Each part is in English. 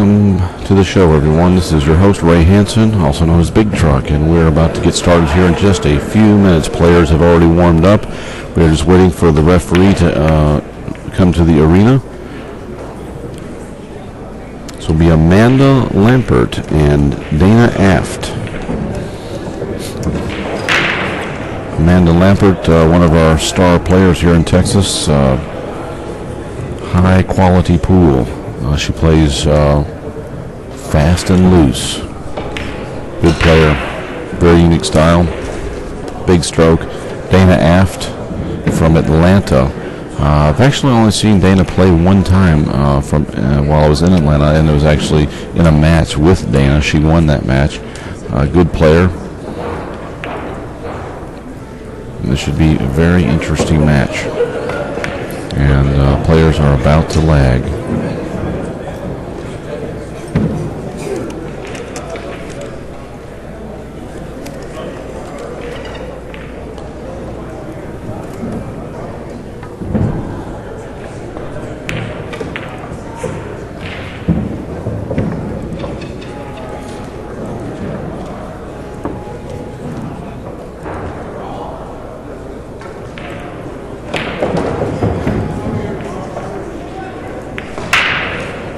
Welcome to the show, everyone. This is your host, Ray Hansen, also known as Big Truck, and we're about to get started here in just a few minutes. Players have already warmed up. We're just waiting for the referee to come to the arena. So it'll be Amanda Lampert and Dana Aft. Amanda Lampert, one of our star players here in Texas, high quality pool. She plays fast and loose. Good player, very unique style, big stroke. Dana Aft from Atlanta. I've actually only seen Dana play one time while I was in Atlanta, and it was actually in a match with Dana. She won that match. Good player. This should be a very interesting match. And players are about to lag.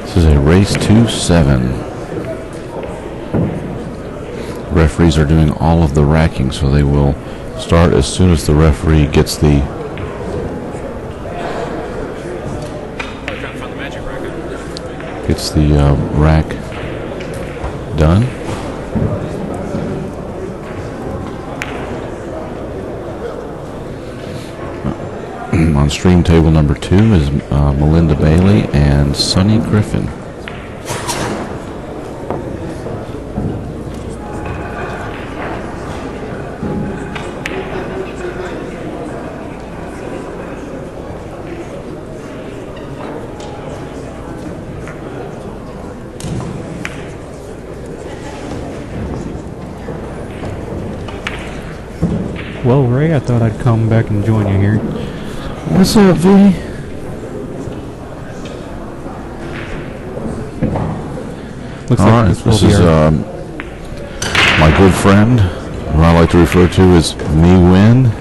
This is a race to 7. Referees are doing all of the racking, so they will start as soon as the referee gets the rack done. On stream table number 2 is Melinda Bailey and Sonny Griffin. Well, Ray, I thought I'd come back and join you here. What's up, V? Looks all like right, this is my good friend, who I like to refer to as Me Win.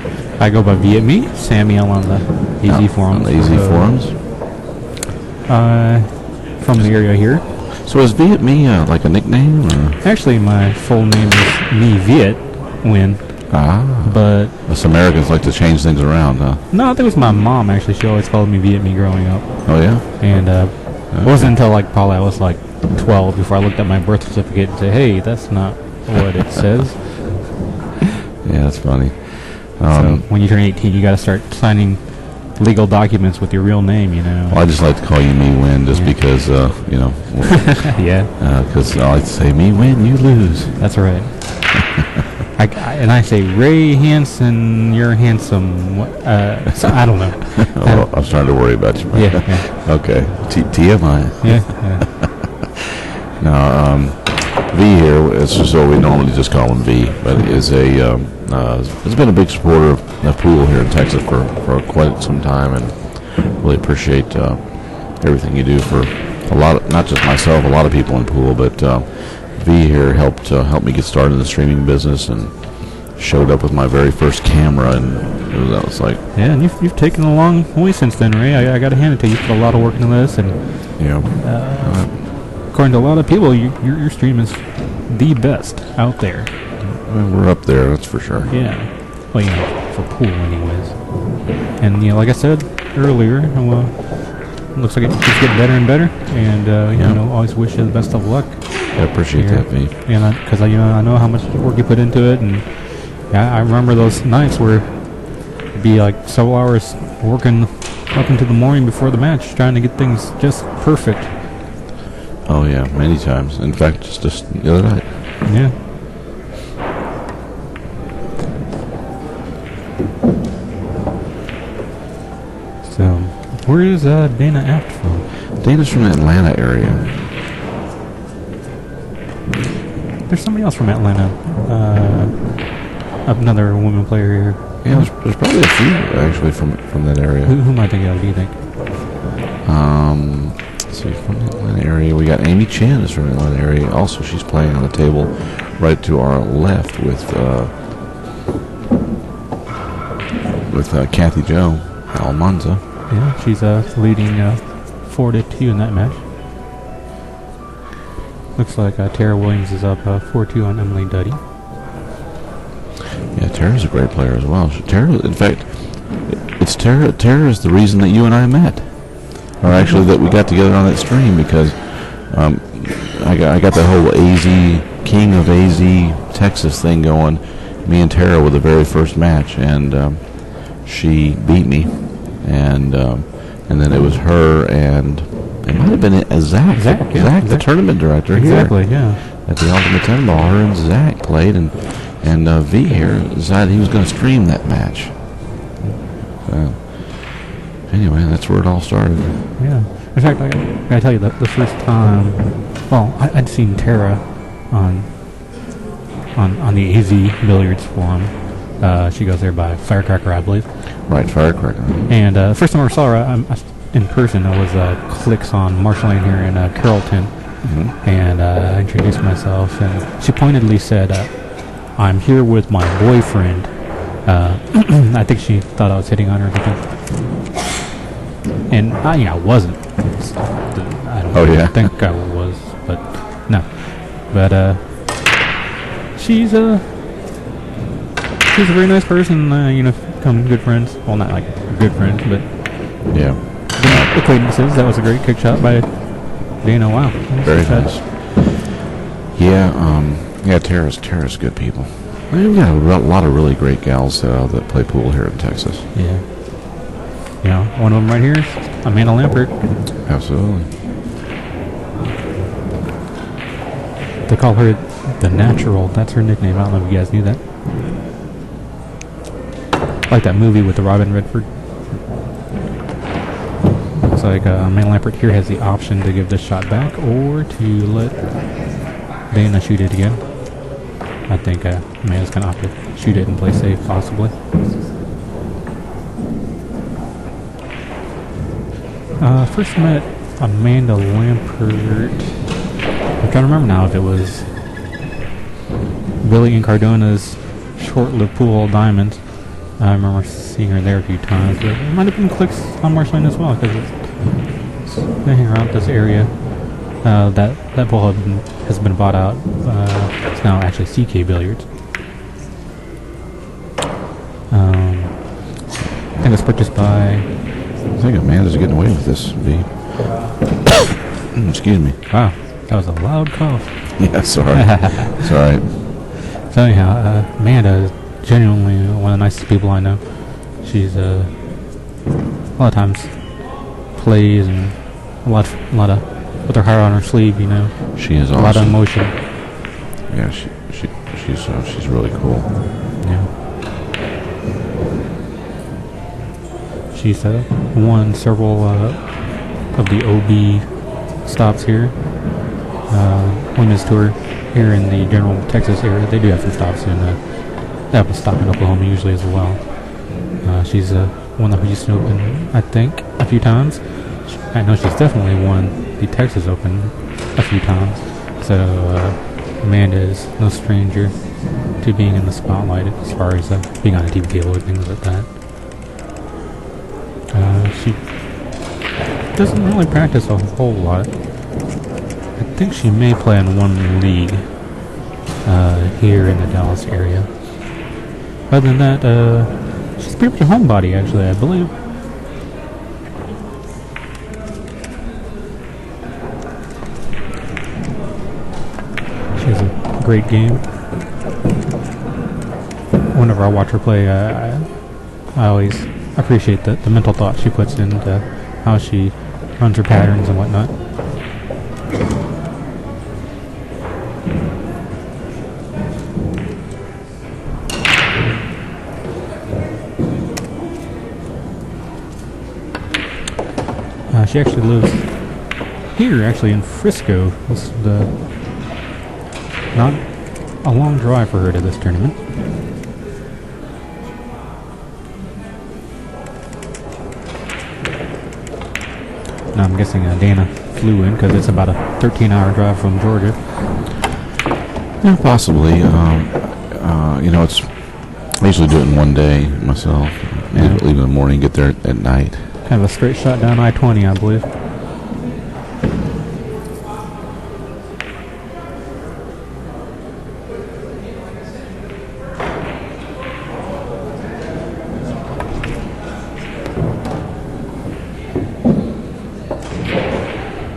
I go by Viet Samuel on the AZ forums. On the AZ forums. From the area here. So is Viet like a nickname? Or? Actually, my full name is Me Viet Win. But us Americans like to change things around, huh? No, I think it was my mom, actually. She always called me Viet growing up. Oh, yeah? And it wasn't until probably I was 12 before I looked at my birth certificate and said, hey, that's not what it says. Yeah, that's funny. So when you turn 18, you got to start signing legal documents with your real name, you know. Well, I just like to call you Me Win just because, yeah. Because I like to say, Me Win, you lose. That's right. I say, Ray Hansen, you're handsome. So I don't know. Well, I'm starting to worry about you. Yeah. Okay. TMI. Yeah. Now, V here, it's just what we normally just call him V, but is has been a big supporter of pool here in Texas for quite some time, and really appreciate everything you do for a lot of, not just myself, a lot of people in pool, but V here helped me get started in the streaming business and showed up with my very first camera, and that was like... Yeah, and you've taken a long way since then, Ray. I got to hand it to you. You put a lot of work into this, and according to a lot of people, your stream is the best out there. Well, we're up there, that's for sure. Yeah. Well, for pool anyways. And, like I said earlier, looks like it keeps getting better and better, and, always wish you the best of luck. I appreciate that, V. Because I know how much work you put into it, and I remember those nights where it'd be several hours working up into the morning before the match, trying to get things just perfect. Oh yeah, many times. In fact, just the other night. Yeah. So, where is Dana Aft from? Dana's from the Atlanta area. There's somebody else from Atlanta. Another woman player here. Yeah, there's probably a few actually from that area. Who might think of? Do you think? let's see, from the Atlanta area, we got Amy Chen is from the Atlanta area. Also, she's playing on the table right to our left with Kathy Jo Almanza. Yeah, she's leading 4-2 in that match. Looks like Tara Williams is up 4-2 on Emily Duddy. Yeah, Tara's a great player as well. Tara, in fact, it's Tara. Tara is the reason that you and I met, or actually that we got together on that stream, because I got that whole AZ King of AZ Texas thing going. Me and Tara were the very first match, and she beat me, and then it was her and it might have been Zach, the tournament director exactly, here. Yeah. At the Ultimate 10 Ball, her and Zach played, and V here decided he was going to stream that match. Anyway, that's where it all started. Yeah. In fact, I gotta tell you that the first time, well, I'd seen Tara on the AZ Billiards forum. She goes there by Firecracker, I believe. Right, Firecracker. And the first time I saw her in person, I was Clicks on Marshall Lane here in Carrollton. Mm-hmm. And I introduced myself, and she pointedly said, I'm here with my boyfriend. I think she thought I was hitting on her or something. And I wasn't. I don't think I was, but no. But she's a very nice person. Become good friends. Well, not like good friends, but acquaintances. That was a great kick shot by Dana. Wow, very nice. Yeah, Tara's good people. We've got a lot of really great gals that play pool here in Texas. Yeah. One of them right here is Amanda Lampert. Absolutely. They call her the Natural. That's her nickname. I don't know if you guys knew that. Like that movie with the Robin Redford. Looks like Amanda Lampert here has the option to give this shot back or to let Dana shoot it again. I think Amanda's going to opt to shoot it and play safe, possibly. First met Amanda Lampert. I'm trying to remember now if it was Billy and Cardona's short-lived pool hall diamonds. I remember seeing her there a few times, but it might have been Clicks on Marsh Lane as well, because it's hanging around this area. That pool has been bought out. It's now actually CK Billiards. I think it's purchased by... I think Amanda's getting away with this, V. Excuse me. Wow, that was a loud cough. Yeah, sorry. It's all right. So anyhow, Amanda is genuinely one of the nicest people I know. She's a lot of times plays and a lot of with her heart on her sleeve. She is awesome. A lot of emotion. Yeah, she's really cool. Yeah. She's won several of the OB stops here. Women's tour here in the general Texas area. They do have some stops in. They have a stop in Oklahoma usually as well. She's one that we used to open, I think, a few times. I know she's definitely won the Texas Open a few times. So Amanda is no stranger to being in the spotlight as far as being on a TV cable or things like that. She doesn't really practice a whole lot. I think she may play in one league here in the Dallas area. Other than that, she's pretty much a homebody, actually, I believe. She has a great game. Whenever I watch her play, I always appreciate the mental thought she puts into how she runs her patterns and whatnot. She actually lives here, actually in Frisco. This is not a long drive for her to this tournament. Now I'm guessing Dana flew in because it's about a 13-hour drive from Georgia. Yeah, possibly. It's I usually do it in one day myself. Yeah. Leave in the morning, get there at night. Kind of a straight shot down I-20, I believe.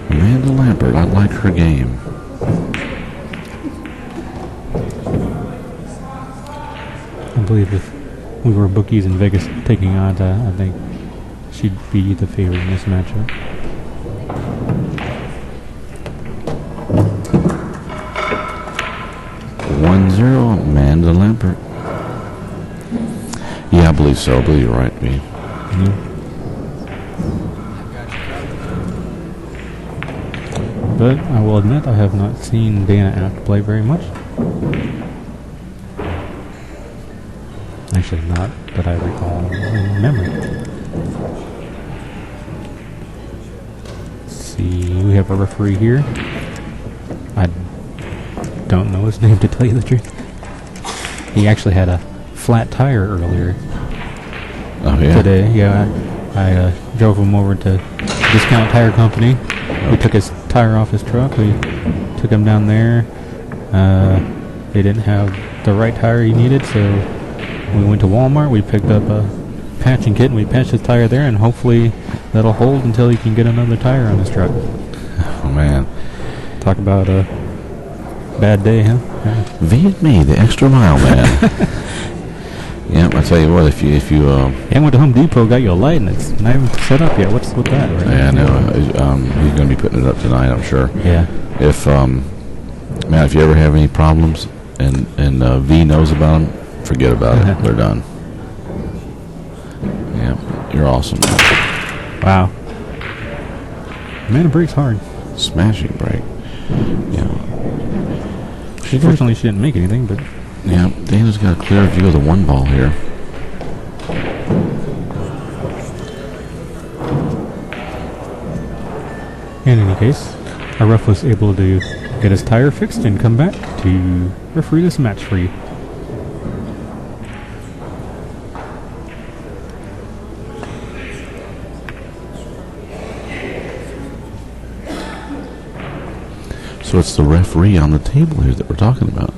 Amanda Lampert, I like her game. I believe if we were bookies in Vegas taking odds, I think she'd be the favorite in this matchup. (1-0) Amanda Lampert. Yeah, I believe so. I believe you're right, B. But I will admit I have not seen Dana Aft play very much. Actually, not that I recall in memory. Let's see, we have a referee here. I don't know his name, to tell you the truth. He actually had a flat tire earlier today. Yeah, I drove him over to Discount Tire Company. We took his tire off his truck. We took him down there. They didn't have the right tire he needed, so we went to Walmart. We picked up a patching kit and we patched his tire there, and hopefully that'll hold until he can get another tire on his truck. Oh man, talk about a bad day, huh? Yeah. V and me, the extra mile man. Yeah, I tell you what, if you I went to Home Depot, got you a light, and it's not even set up yet. What's with that? Right? Yeah, I know. He's going to be putting it up tonight, I'm sure. Yeah. If if you ever have any problems and V knows about them, forget about it. They're done. Yeah, you're awesome. Wow. Amanda breaks hard. Smashing break. Yeah. Fortunately, she didn't make anything, but. Yeah, Dana's got a clear view of the one ball here. In any case, our ref was able to get his tire fixed and come back to referee this match for you. So it's the referee on the table here that we're talking about.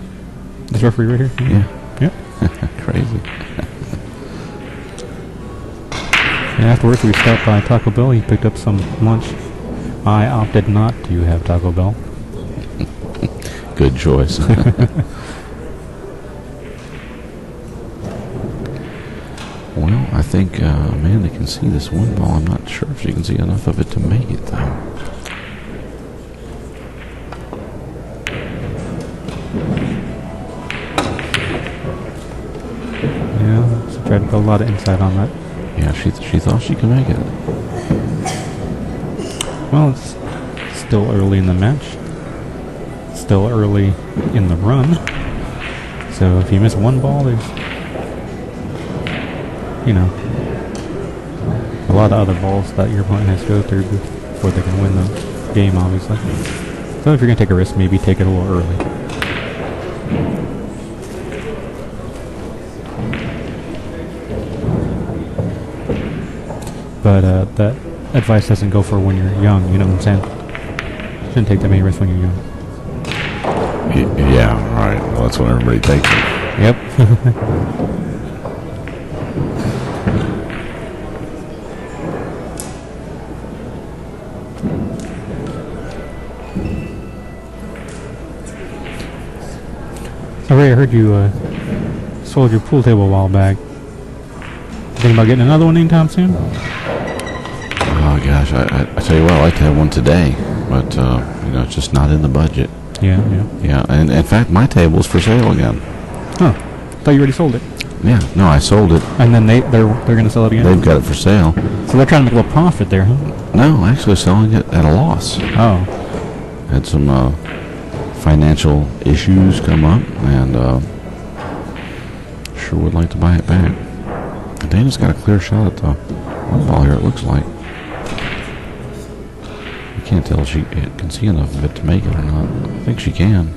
This referee right here? Yeah. Yep. Crazy. And afterwards, we stopped by Taco Bell. He picked up some lunch. I opted not to have Taco Bell. Good choice. Well, I think Amanda can see this one ball. I'm not sure if she can see enough of it to make it, though. Yeah, so tried to put a lot of insight on that. Yeah, she thought she could make it. Well, it's still early in the match. Still early in the run. So if you miss one ball, there's, a lot of other balls that your opponent has to go through before they can win the game, obviously. So if you're going to take a risk, maybe take it a little early. But that advice doesn't go for when you're young, you know what I'm saying? Shouldn't take that many risks when you're young. Yeah, right. Well, that's when everybody takes it. Yep. Ray, I heard you sold your pool table a while back. Thinking about getting another one anytime soon? Oh gosh, I tell you what, I'd like to have one today, but it's just not in the budget. Yeah. Yeah, and in fact, my table's for sale again. Huh? Thought you already sold it. Yeah, no, I sold it. And then they're going to sell it again. They've got it for sale. So they're trying to make a little profit there, huh? No, actually selling it at a loss. Oh. Had some financial issues come up, and sure would like to buy it back. Dana's got a clear shot at the one ball here, it looks like. can't tell if she can see enough of it to make it or not. I think she can.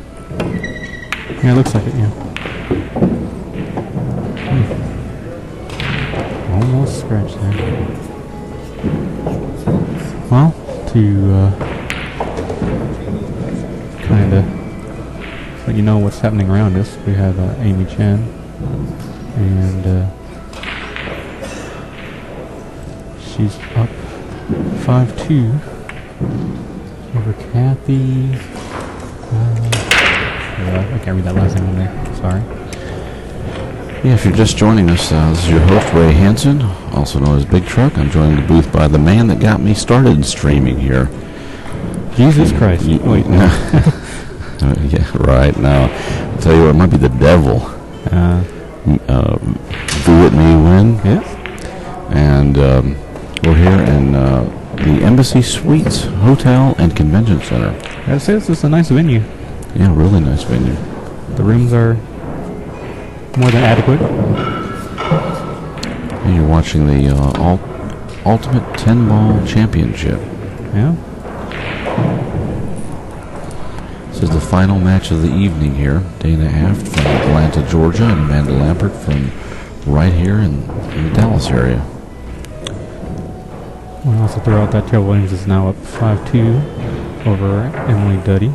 Yeah, it looks like it, yeah. Almost scratched there. Well, to kind of let you know what's happening around us, we have Amy Chen, and she's up 5-2 over Kathy. I can't read that last name on there. Sorry. Yeah, if you're just joining us, this is your host, Ray Hansen, also known as Big Truck. I'm joined in the booth by the man that got me started in streaming here. Jesus Christ. Wait, no. Yeah, right. Now, I'll tell you what, it might be the devil. Do It Me Win. Yeah. And we're here in the Embassy Suites Hotel and Convention Center. I gotta say, this is a nice venue. Yeah, really nice venue. The rooms are more than adequate. And you're watching the Ultimate 10-Ball Championship. Yeah. This is the final match of the evening here. Dana Aft from Atlanta, Georgia, and Amanda Lampert from right here in the Dallas area. We'll also throw out that Joe Williams is now up 5-2 over Emily Duddy.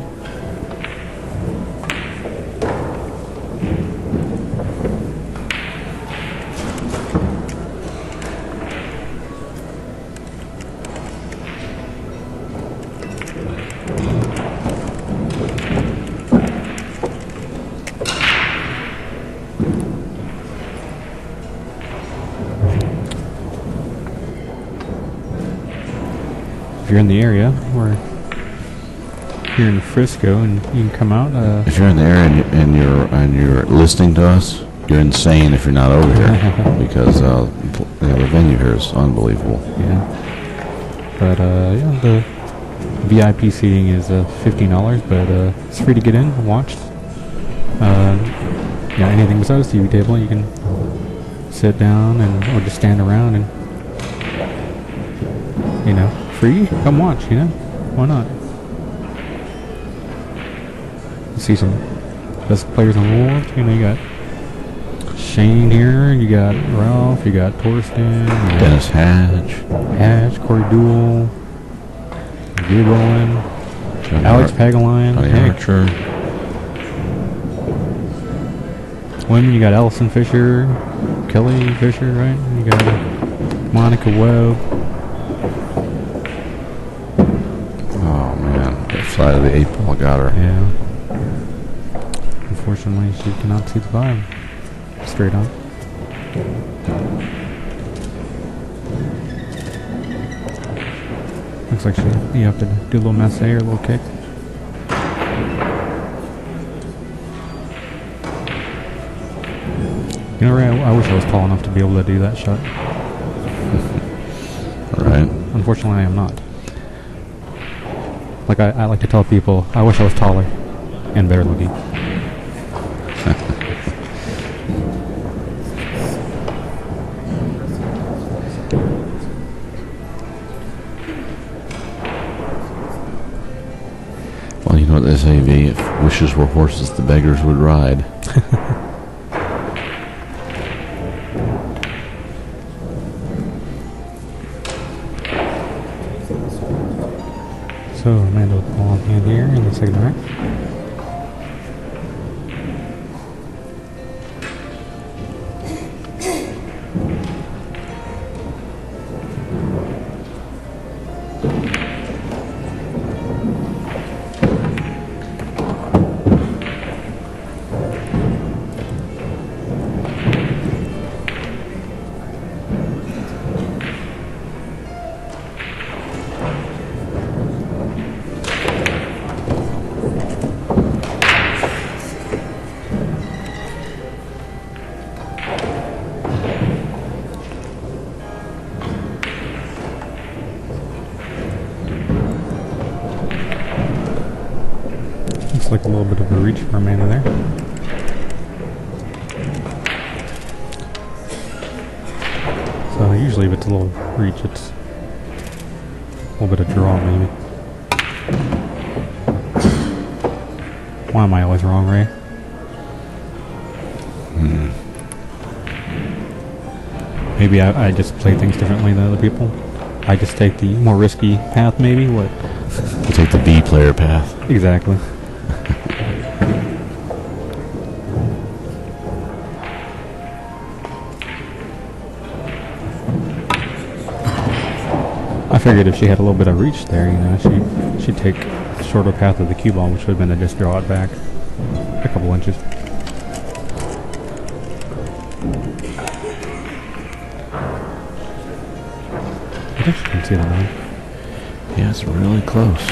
If you're in the area, we're here in Frisco, and you can come out. If you're in the area and you're listening to us, you're insane if you're not over here because the venue here is unbelievable. Yeah, but yeah, the VIP seating is $15, but it's free to get in and watch. Yeah, anything besides the TV table, you can sit down or just stand around and free. Come watch, why not? You see some best players in the world. You got Shane here, you got Ralph, you got Torsten, Dennis Hatch, Corey Dool, Gabriel, Alex Pagaline, Archer. Women, you got Allison Fisher, Kelly Fisher, right? You got Monica Webb. Oh man, that side of the 8-ball got her. Yeah. Unfortunately, she cannot see the 5 straight on. Looks like you have to do a little masse or a little kick. Ray, I wish I was tall enough to be able to do that shot. Right. Unfortunately, I am not. Like I like to tell people, I wish I was taller and better looking. Well, you know what they say, V, if wishes were horses, the beggars would ride. So, Amanda with the ball in hand here in the second rack. Like a little bit of a reach for Amanda there. So usually if it's a little reach, it's a little bit of draw maybe. Why am I always wrong, Ray? Maybe I just play things differently than other people. I just take the more risky path, maybe. What? You take the B player path. Exactly. I figured if she had a little bit of reach there, she'd take the shorter path of the cue ball, which would have been to just draw it back a couple inches. I think you can see the line. Yeah, it's really close.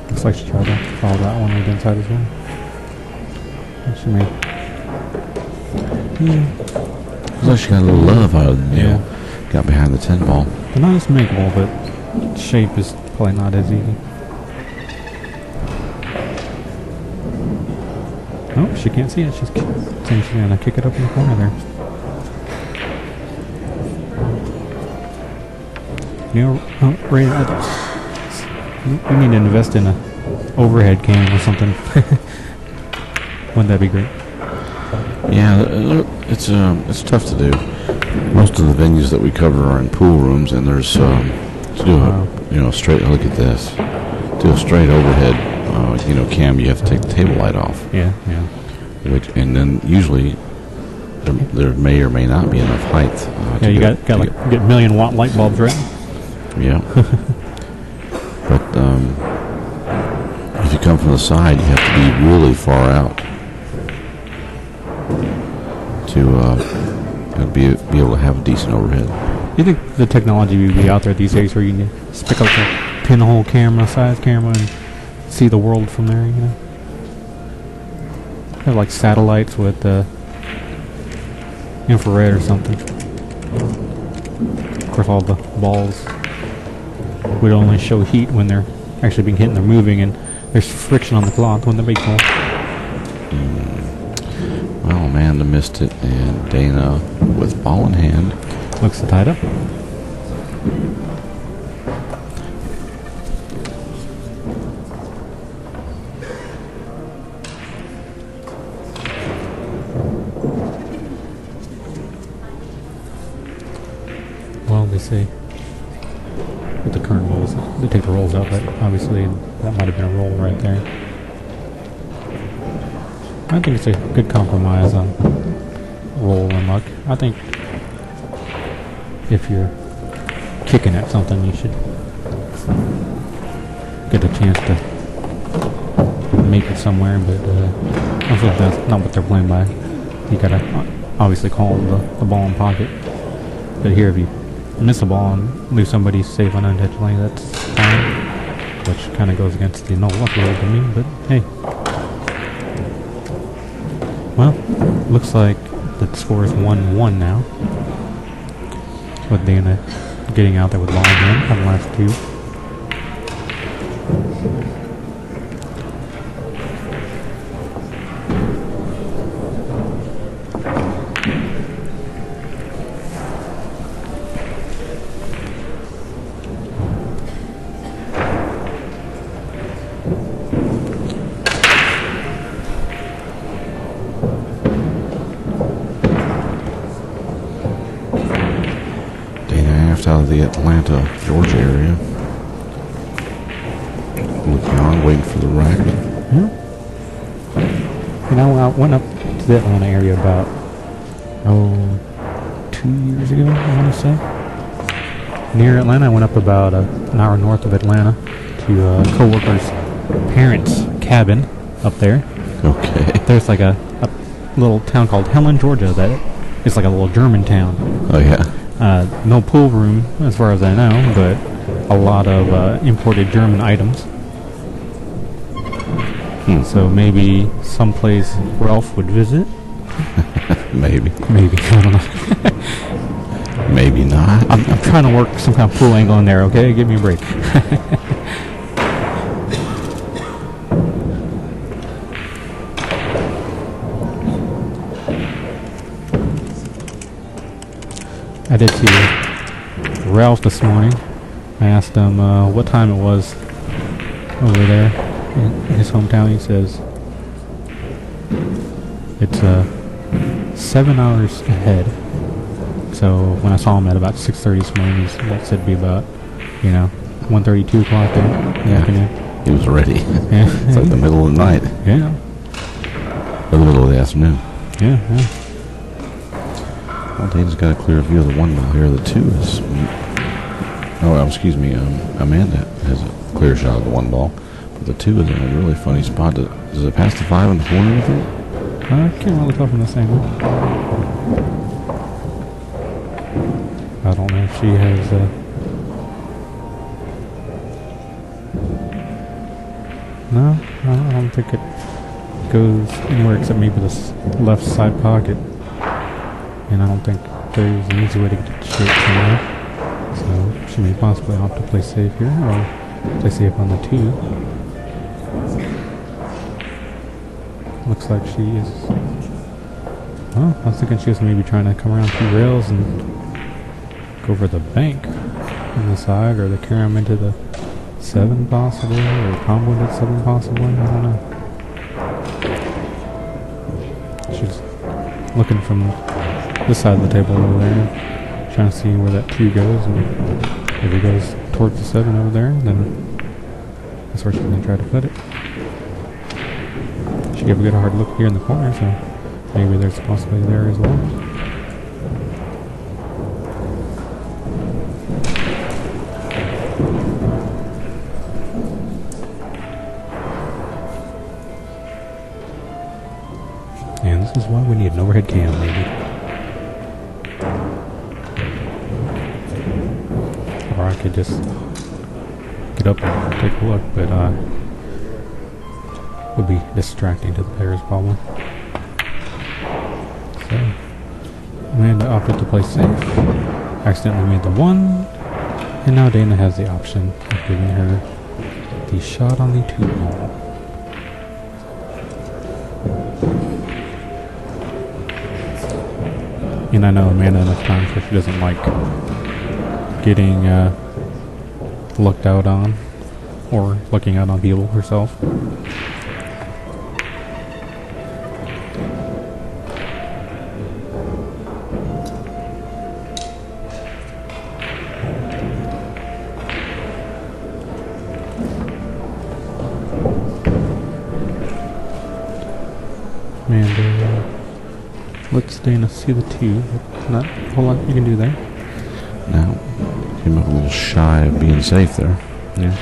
Looks like she tried to follow that one with inside as well. And she made. Looks like she got a little love out of the nail. Got behind the 10 ball. They're not as makeable, but shape is probably not as easy. Oh, she can't see it. She's saying she's going to kick it up in the corner there. Ray, we need to invest in a overhead cam or something. Wouldn't that be great? Yeah, it's tough to do. Most of the venues that we cover are in pool rooms, and there's to do a straight. Look at this. Do a straight overhead. Cam, you have to take the table light off. Yeah. And then usually there may or may not be enough height. You got get million-watt light bulbs, right? Yeah. But if you come from the side, you have to be really far out to be able to have a decent overhead. You think the technology would be out there these days where you can just pick up a pinhole camera, size camera, and see the world from there, Have like satellites with infrared or something. Of course, all the balls would only show heat when they're actually being hit and they're moving, and there's friction on the cloth. Wouldn't that be cool? Well, Amanda missed it, and Dana with ball in hand. Looks tied up. Well, they say with the current rolls, they take the rolls out, but obviously that might have been a roll right there. I think it's a good compromise on roll and luck. I think if you're kicking at something, you should get a chance to make it somewhere, but I feel like that's not what they're playing by. You gotta obviously call the ball in pocket. But here, if you miss a ball and leave somebody safe unintentionally, that's fine, which kind of goes against the no luck rule to me, but hey. Well, looks like the score is 1-1 now, with Dana getting out there with ball in hand on the last two. Out of the Atlanta, Georgia area. Looking on, waiting for the rack. I went up to the Atlanta area about 2 years ago, I want to say. Near Atlanta, I went up about an hour north of Atlanta to a co-worker's parents' cabin up there. Okay. There's like a little town called Helen, Georgia, that is like a little German town. Oh yeah. No pool room, as far as I know, but a lot of imported German items. So maybe someplace Ralph would visit. Maybe. I don't know. Maybe not. I'm trying to work some kind of pool angle in there, okay? Give me a break. I did see Ralph this morning. I asked him what time it was over there in his hometown. He says it's 7 hours ahead. So when I saw him at about 6:30 this morning, he said it'd be about 1:30, 2 o'clock there in the afternoon. He was ready. Yeah. It's like the middle of the night. Yeah. Or the middle of the afternoon. Yeah. Well, Dana's got a clear view of the 1 ball here. The 2 is... excuse me. Amanda has a clear shot of the 1 ball. But the 2 is in a really funny spot. Does it pass the 5 and the 4, you think? I can't really tell from this angle. I don't know if she has... No, I don't think it goes anywhere except maybe the left side pocket. And I don't think there's an easy way to get it straight from there. So she may possibly opt to play safe here, or play safe on the 2. Looks like she is... Oh, I was thinking she was maybe trying to come around 2 rails and go over the bank on the side, or to carry them into the 7 possibly, or combo into 7 possibly. I don't know. She's looking from this side of the table over there, trying to see where that 2 goes, and if it goes towards the 7 over there, then that's where she's going to try to put it. She gave a good hard look here in the corner, so maybe there's a possibility there as well. And this is why we need an overhead cam, maybe. Or I could just get up and take a look, but would be distracting to the players probably. So Amanda opted to play safe, accidentally made the 1, and now Dana has the option of giving her the shot on the 2 ball. And I know Amanda enough times where she doesn't like getting looked out on, or looking out on people herself. And lets Dana see the 2, but not a whole lot you can do there. Now, came up a little shy of being safe there. Yeah.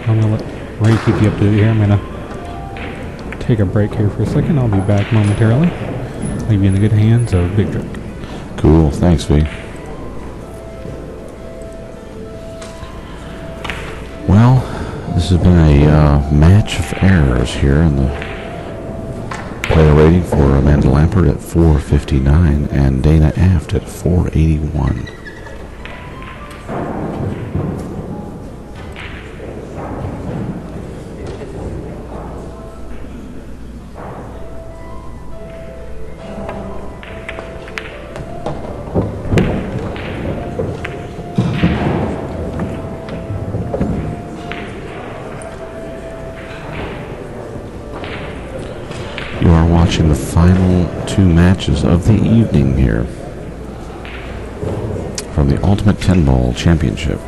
I'm going to let Ray keep you up to date here. I'm going to take a break here for a second. I'll be back momentarily. Leave you in the good hands of Big Drake. Cool. Thanks, V. Well, this has been a match of errors here in the player rating for Amanda Lampert at 459 and Dana Aft at 481. You are watching the final 2 matches of the evening here from the Ultimate 10-Ball Championship.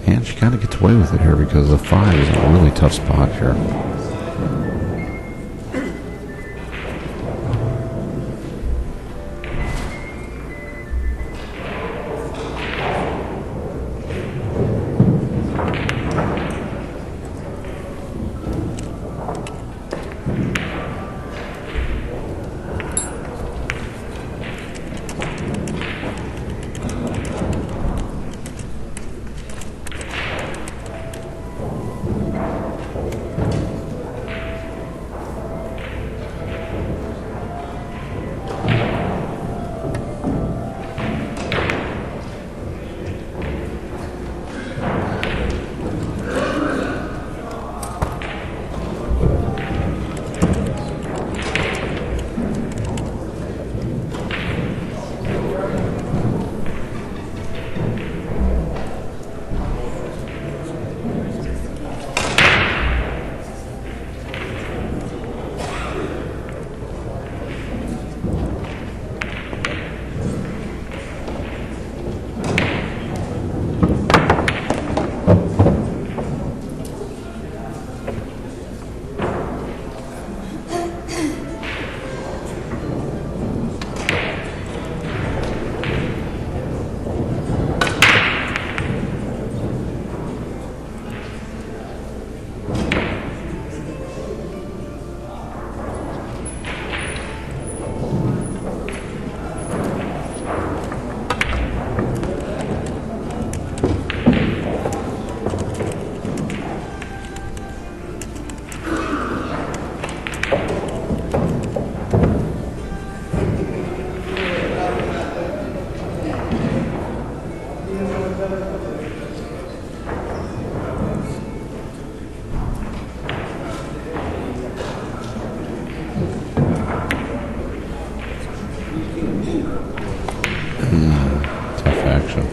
And she kind of gets away with it here because the 5 is a really tough spot here. Tough action.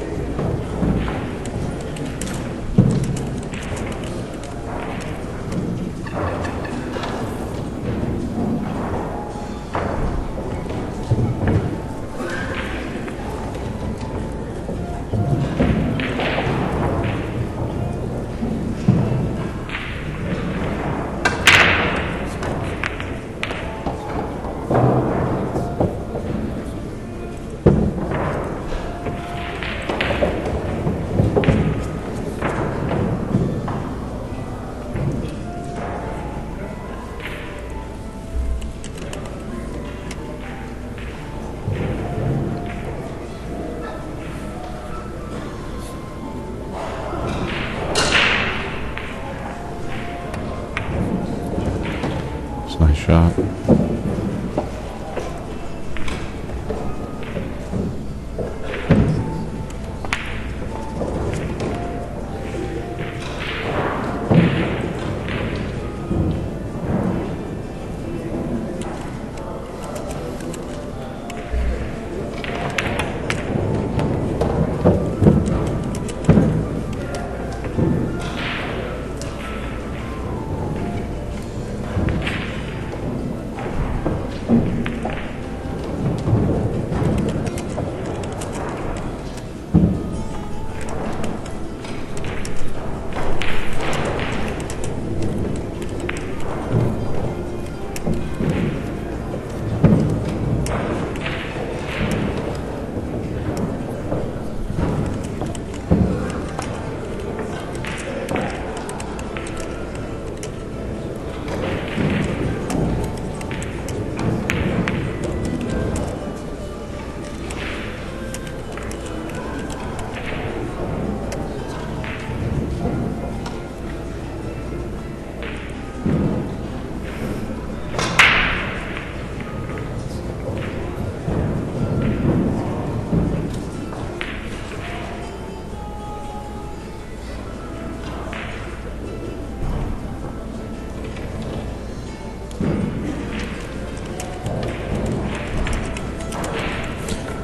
Nice shot.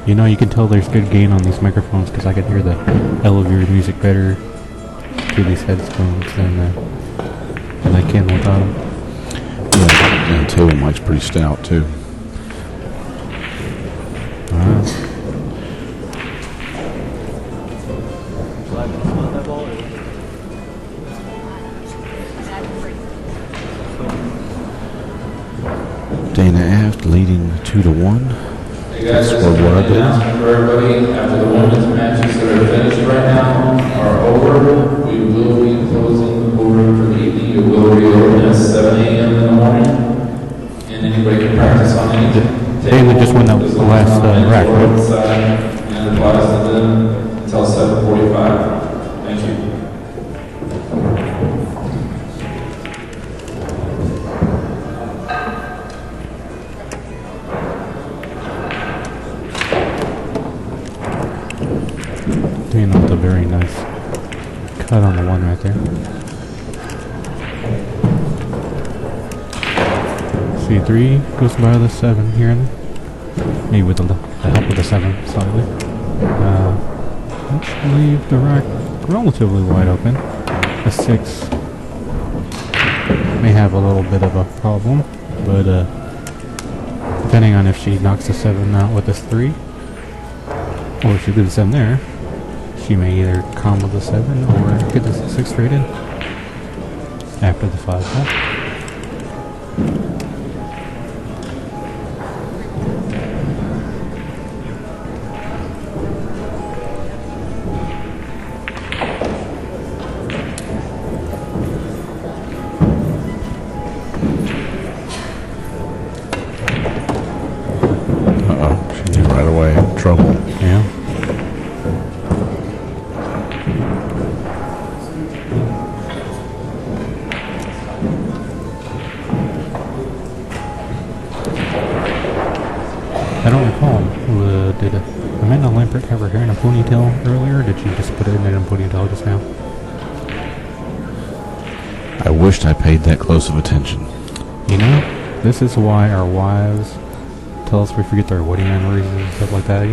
You know, you can tell there's good gain on these microphones because I can hear the elevator music better through these headphones than I can without them. Yeah, and the table mic's pretty stout too. Dana Aft leading 2-1. Hey guys, just Scoreboard an update. announcement for everybody. After the women's matches that are finished right now are over, we will be closing the boardroom for the evening. It will reopen at 7 a.m. in the morning. And anybody can practice on any David just won the last rack, right? Side, and it applies to them until 7:45. Thank you. Dana with a very nice cut on the one right there. C3 goes by the 7 here, maybe with the help of the 7 slightly. Let's leave the rack relatively wide open. A 6 may have a little bit of a problem, but depending on if she knocks the 7 out with this 3, or if she leaves the 7 there, she may either combo the 7 or get the 6 straight in after the 5 ball. She knew right away. Trouble. Yeah. I don't recall. Did Amanda Lampert have her hair in a ponytail earlier, or did she just put it in a ponytail just now? I wished I paid that close of attention. You know, this is why our wives tell us we forget their wedding anniversaries and stuff like that.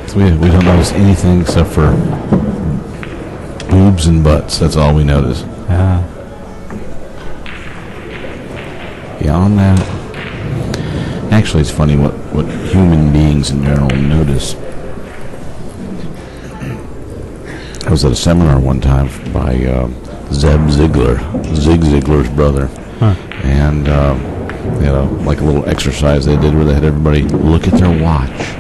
'Cause we don't notice anything except for boobs and butts. That's all we notice. Beyond that, actually, it's funny what human beings in general notice. I was at a seminar one time by Zig Ziglar's brother, and they had like a little exercise they did where they had everybody look at their watch,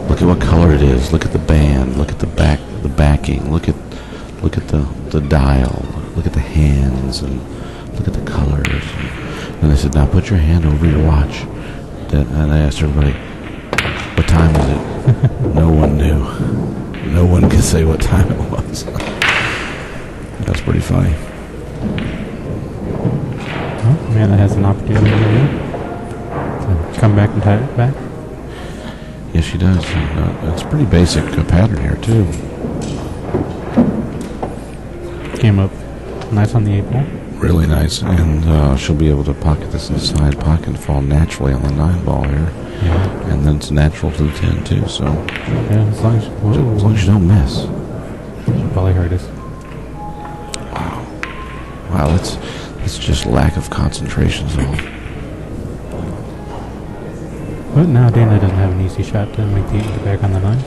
look at what color it is, look at the band, look at the backing, look at the dial, look at the hands, and look at the colors. And they said, now put your hand over your watch. And I asked everybody, what time is it? No one knew. No one could say what time it was. That's pretty funny. Well, Amanda has an opportunity here to come back and tie it back. Yes, she does. It's a pretty basic pattern here, too. Came up nice on the 8 ball. Really nice. And she'll be able to pocket this inside pocket and fall naturally on the 9 ball here. Yeah. And then it's natural to the 10, too. So Yeah, as long as you don't miss. she probably heard us. Wow, that's just lack of concentration zone. But now Dana doesn't have an easy shot to make the 8 get back on the 9.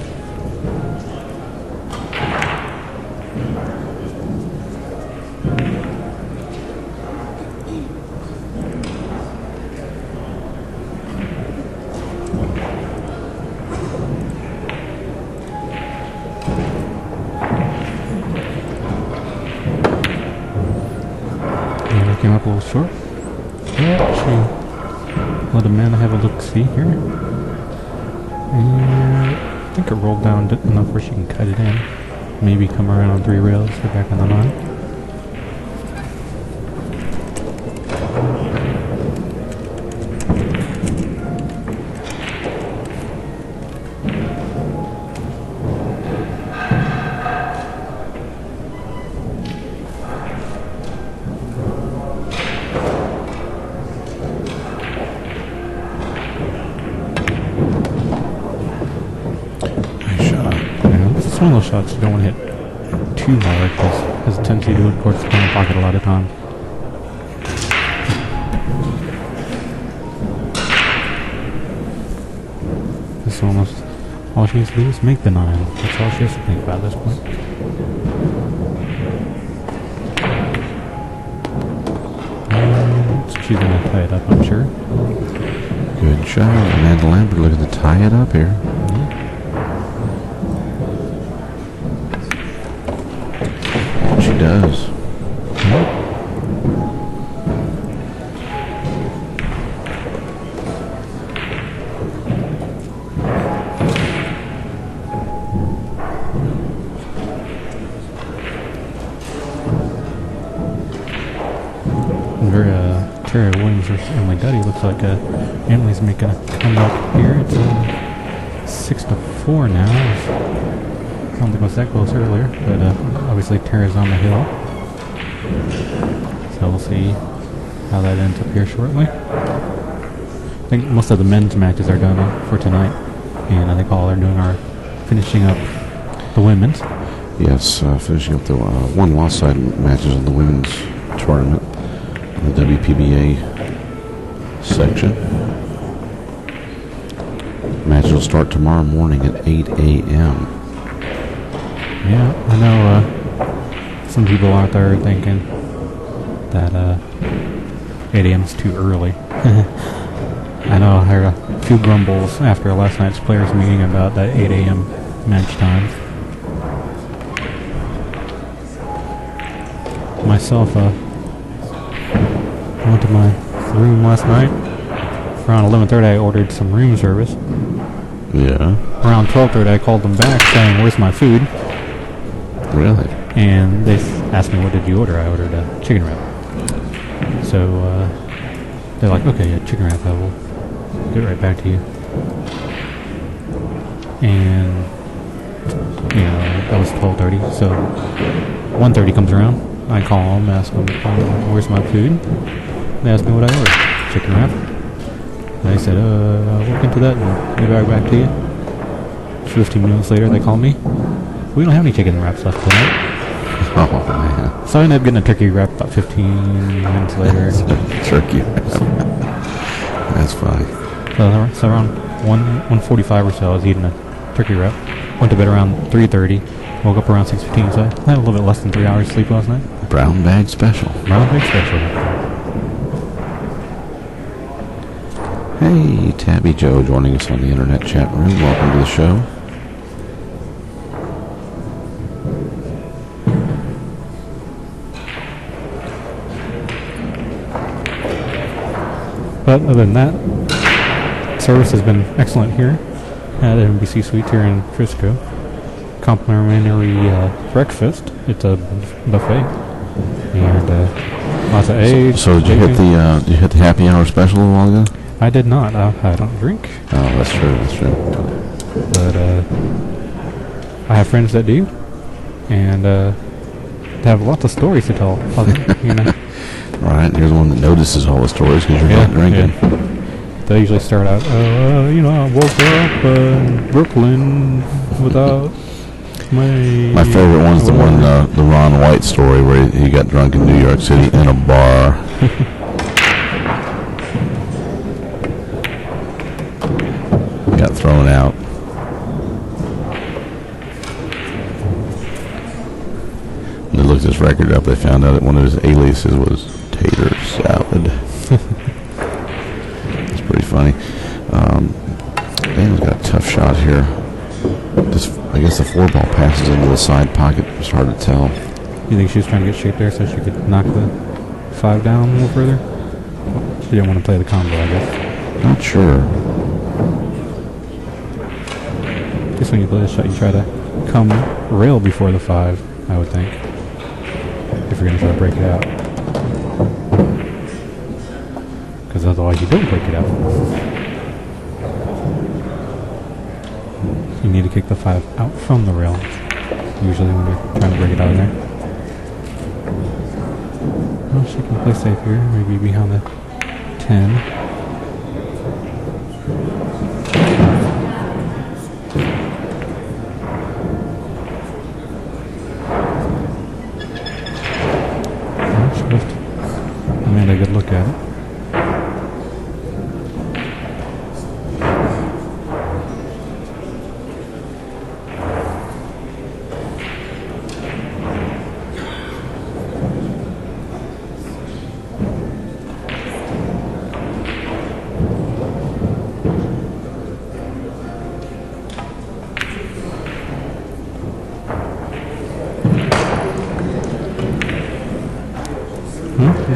Dana came up a little short. Yeah, she let Amanda have a look-see here. And I think it rolled down enough where she can cut it in. Maybe come around on 3 rails, get back on the 9. Nice shot. Yeah, this is one of those shots you don't want to hit too hard because it has a tendency to do it towards the corner pocket a lot of time. This one was All she has to do is make the 9. That's all she has to think about at this point. So she's going to tie it up, I'm sure. Good job. Amanda Lampert looking to tie it up here. And she does. Terry Williams versus Emily Duddy. Looks like Emily's making a comeback here. It's 6-4 now. I don't think it was that close earlier, but obviously Tara's on the hill. So we'll see how that ends up here shortly. I think most of the men's matches are done for tonight, and I think all they're doing are finishing up the women's. Yes, finishing up the one-loss side matches in the women's tournament. The WPBA section. Matches will start tomorrow morning at 8 a.m. Yeah, I know some people out there are thinking that 8 a.m. is too early. I know I heard a few grumbles after last night's players meeting about that 8 a.m. match time. Myself, I went to my room last night. Around 11:30 I ordered some room service. Yeah. Around 12:30 I called them back saying, "Where's my food?" Really? And they asked me, "What did you order?" I ordered a chicken wrap. So they're like, "Okay, yeah, chicken wrap, I will get right back to you." And that was 12:30. So 1:30 comes around. I call them, ask them, "Where's my food?" They asked me what I ordered. Chicken wrap. And I said, I'll look into that and get right back to you. 15 minutes later, they call me. "We don't have any chicken wraps left tonight." Oh, man. So I ended up getting a turkey wrap about 15 minutes later. Turkey wrap. That's funny. So around 1:45 or so, I was eating a turkey wrap. Went to bed around 3:30. Woke up around 6:15, so I had a little bit less than 3 hours sleep last night. Brown bag special. Brown bag special. Hey, Tabby Joe joining us on the internet chat room. Welcome to the show. But other than that, service has been excellent here at NBC Suites here in Frisco. Complimentary breakfast. It's a buffet and lots of eggs. So did you hit the happy hour special a while ago? I did not. I don't drink. Oh, that's true. That's true. But I have friends that do, and they have lots of stories to tell. All right. Here's one that notices all the stories because you're not drinking. Yeah. They usually start out, I woke up in Brooklyn without my favorite one's the one, the Ron White story where he got drunk in New York City in a bar. Got thrown out. When they looked his record up, they found out that one of his aliases was Tater Salad. It's pretty funny. Daniel's got a tough shot here. I guess the 4-ball passes into the side pocket. It's hard to tell. You think she was trying to get shape there so she could knock the 5 down a little further? She didn't want to play the combo, I guess. Not sure. Just when you play the shot, you try to come rail before the 5, I would think. If you're going to try to break it out. Because otherwise you don't break it out. You need to kick the 5 out from the rail. Usually when you're trying to break it out of there. Well, she can play safe here. Maybe behind the 10. She left Amanda a good look at it.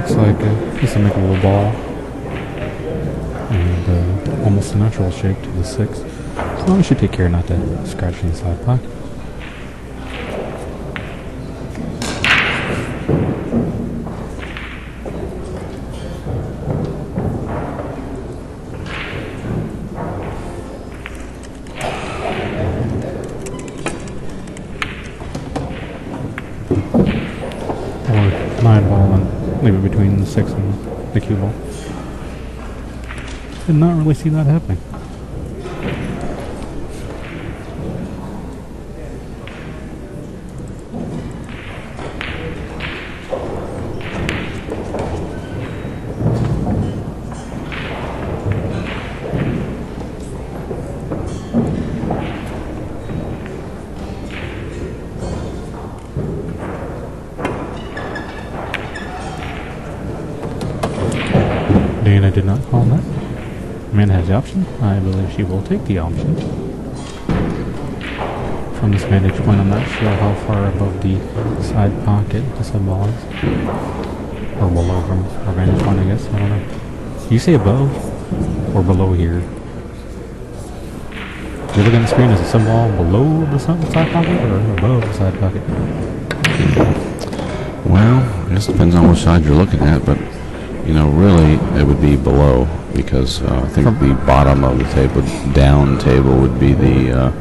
looks like just a makeable ball. And almost a natural shape to the 6. So we should take care not to scratch in the side pocket. Or 9 ball and leave it between the 6 and the cue ball. Did not really see that happening. Dana did not call that. Man has the option. I believe she will take the option. From this vantage point, I'm not sure how far above the side pocket the sub ball is. Or below from our vantage point, I guess. I don't know. You say above or below here? You're looking at the screen, is the sub ball below the side pocket or above the side pocket? Well, I guess it depends on which side you're looking at, but really it would be below because I think the bottom of the table, down table, would be the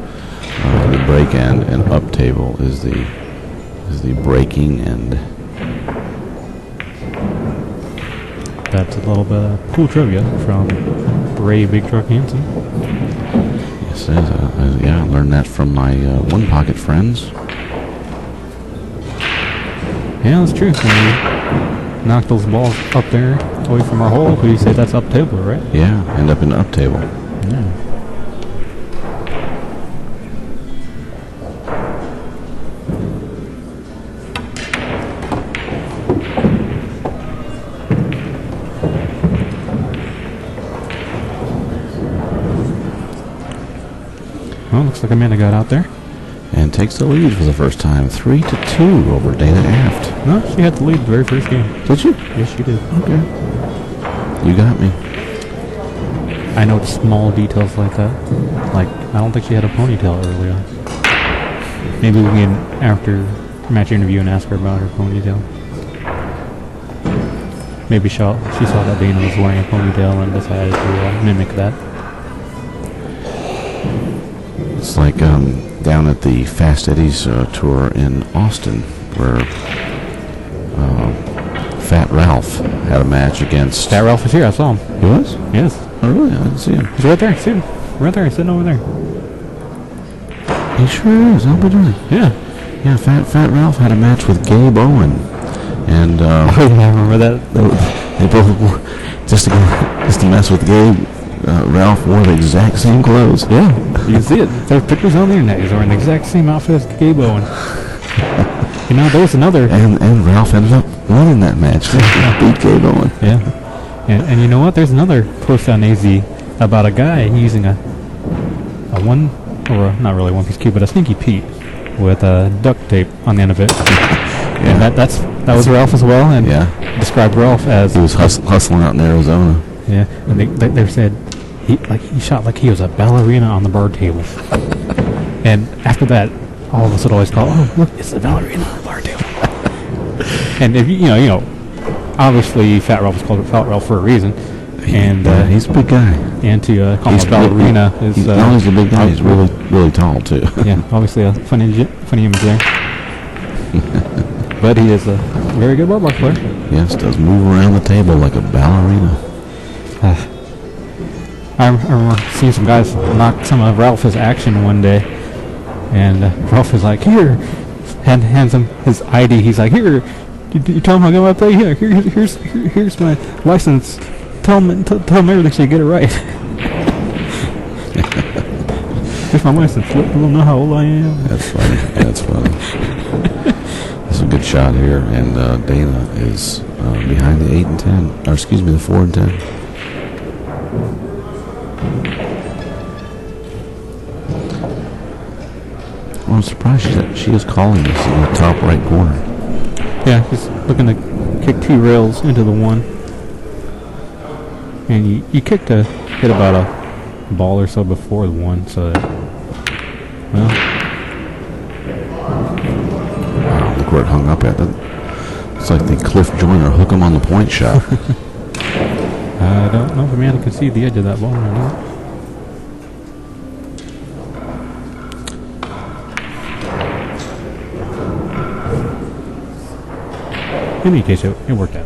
break end, and up table is the breaking end. That's a little bit of cool trivia from Ray Big Truck Hansen. Yes, it is. I learned that from my one pocket friends. Yeah, that's true. When we knock those balls up there away from our hole, we say that's up table, right? Yeah, end up in the up table. Yeah. Well, looks like Amanda got out there. And takes the lead for the first time, 3-2 over Dana Aft. No, she had the lead the very first game. Did you? Yes, she did. Okay. You got me. I know small details like that. Like, I don't think she had a ponytail early on. Maybe we can, after match interview, and ask her about her ponytail. Maybe she saw that Dana was wearing a ponytail and decided to mimic that. It's like down at the Fast Eddie's tour in Austin, where Fat Ralph had a match against... Fat Ralph is here, I saw him. He was? Yes. Oh, really? I didn't see him. He's right there, see him. Right there, he's sitting over there. He sure is. I'll be doing. Yeah. Yeah, Fat Ralph had a match with Gabe Owen. And oh, yeah, I remember that. They both wore, just to mess with Gabe, Ralph wore the exact same clothes. Yeah, you can see it. There's pictures on the internet. He's wearing the exact same outfit as Gabe Owen. There was another... And Ralph ended up winning that match. Beat Gabe Owen. Yeah. And you know what? There's another post on AZ about a guy using a not really one piece cube, but a Stinky Pete with duct tape on the end of it. Yeah. And that was Ralph as well, and described Ralph as... He was hustling out in Arizona. Yeah, and they said he shot like he was a ballerina on the bar table. And after that, all of us would always call, oh, look, it's the ballerina on the bar table. And if you know, obviously Fat Ralph was called Fat Ralph for a reason. And he's a big guy. And to call him a ballerina is... he's a big guy, he's really, really tall, too. Yeah, obviously a funny image there. But he is a very good bar player. Yes, does move around the table like a ballerina. I remember seeing some guys knock some of Ralph's action one day, and Ralph is like, here, hands him his ID. He's like, here, you tell him how good I play. Here, here's my license. Tell him everything so you get it right. Here's my license. Let them know how old I am. That's funny. That's funny. That's a good shot here, and Dana is behind the 8 and 10, or excuse me, the 4 and 10. Well, I'm surprised she is calling this in the top right corner. Yeah, just looking to kick 2 rails into the 1. And you hit about a ball or so before the 1, so that, well, Wow, look where it hung up at. It's like the Cliff Joyner hook 'em on the point shot. I don't know if Amanda can see the edge of that ball or not. In any case, it worked out.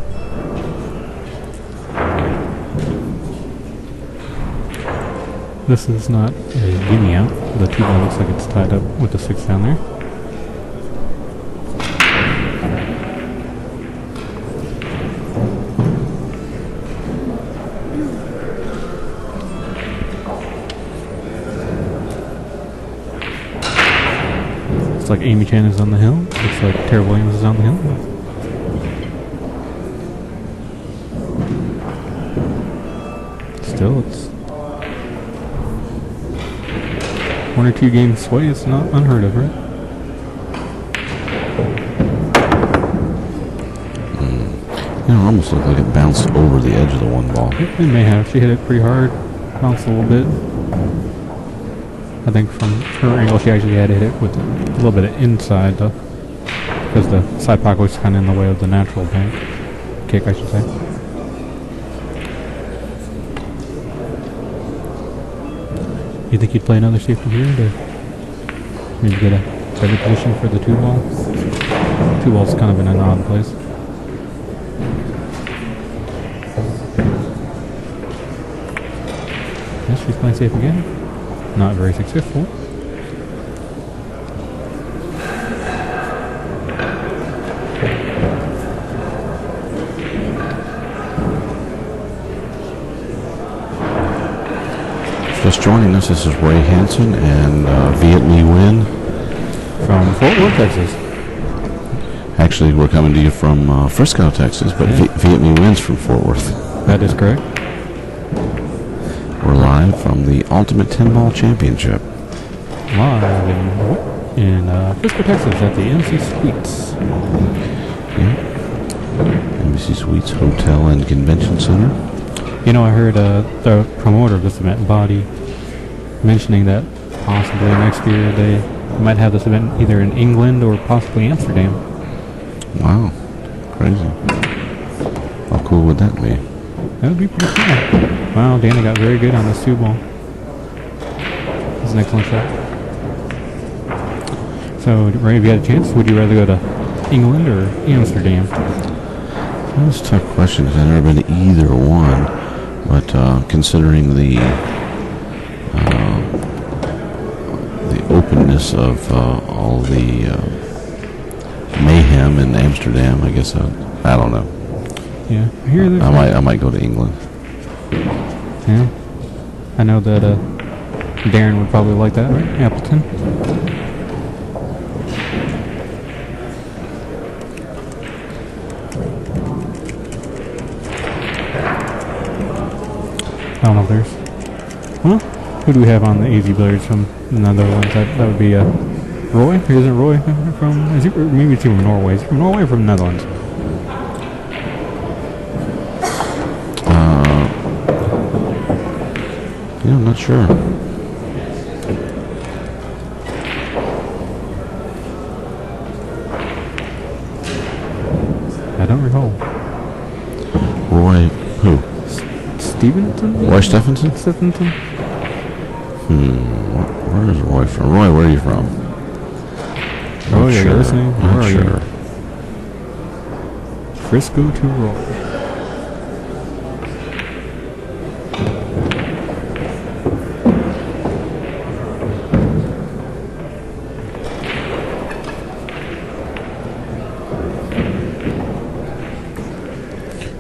This is not a guinea out. The 2 ball looks like it's tied up with the 6 down there. Looks like Amy Chan is on the hill. Looks like Tara Williams is on the hill. Still, it's 1 or 2 game sway. It's not unheard of, right? You know, it almost looked like it bounced over the edge of the 1 ball. It may have. She hit it pretty hard. Bounced a little bit. I think from her angle, she actually had to hit it with a little bit of inside, though, because the side pocket was kind of in the way of the natural bank kick, I should say. You think you'd play another safety here to maybe get a better position for the 2 ball? 2 ball's kind of in an odd place. Yes, she's playing safe again. Not very successful. Just joining us, this is Ray Hansen and Viet Lee Nguyen. From Fort Worth, Texas. Actually, we're coming to you from Frisco, Texas, but Viet Lee Nguyen's from Fort Worth. That is correct. We're live from the Ultimate 10-Ball Championship. Live in Frisco, Texas at the MC Suites. Yeah. Embassy Suites Hotel and Convention Center. You know, I heard the promoter of this event, Body, mentioning that possibly next year they might have this event either in England or possibly Amsterdam. Wow. Crazy. How cool would that be? That would be pretty cool. Wow, Danny got very good on this 2 ball. That's an excellent shot. So, Ray, if you had a chance, would you rather go to England or Amsterdam? That's a tough question because I've never been to either one. But considering the openness of all the mayhem in Amsterdam, I guess I don't know. Yeah, I hear that. I might go to England. Yeah, I know that Darren would probably like that, right? Appleton. I don't know if there's. Well, who do we have on the AZ Billiards from the Netherlands? That would be Roy. Isn't Roy from? Is he, maybe it's from Norway. Is he from Norway or from the Netherlands? Yeah, I'm not sure. I don't recall. Roy, who? Stevenson? Roy Stephenson? Stephenson? Where is Roy from? Roy, where are you from? Oh, you're listening? Where Not are sure. you? Frisco to Roy.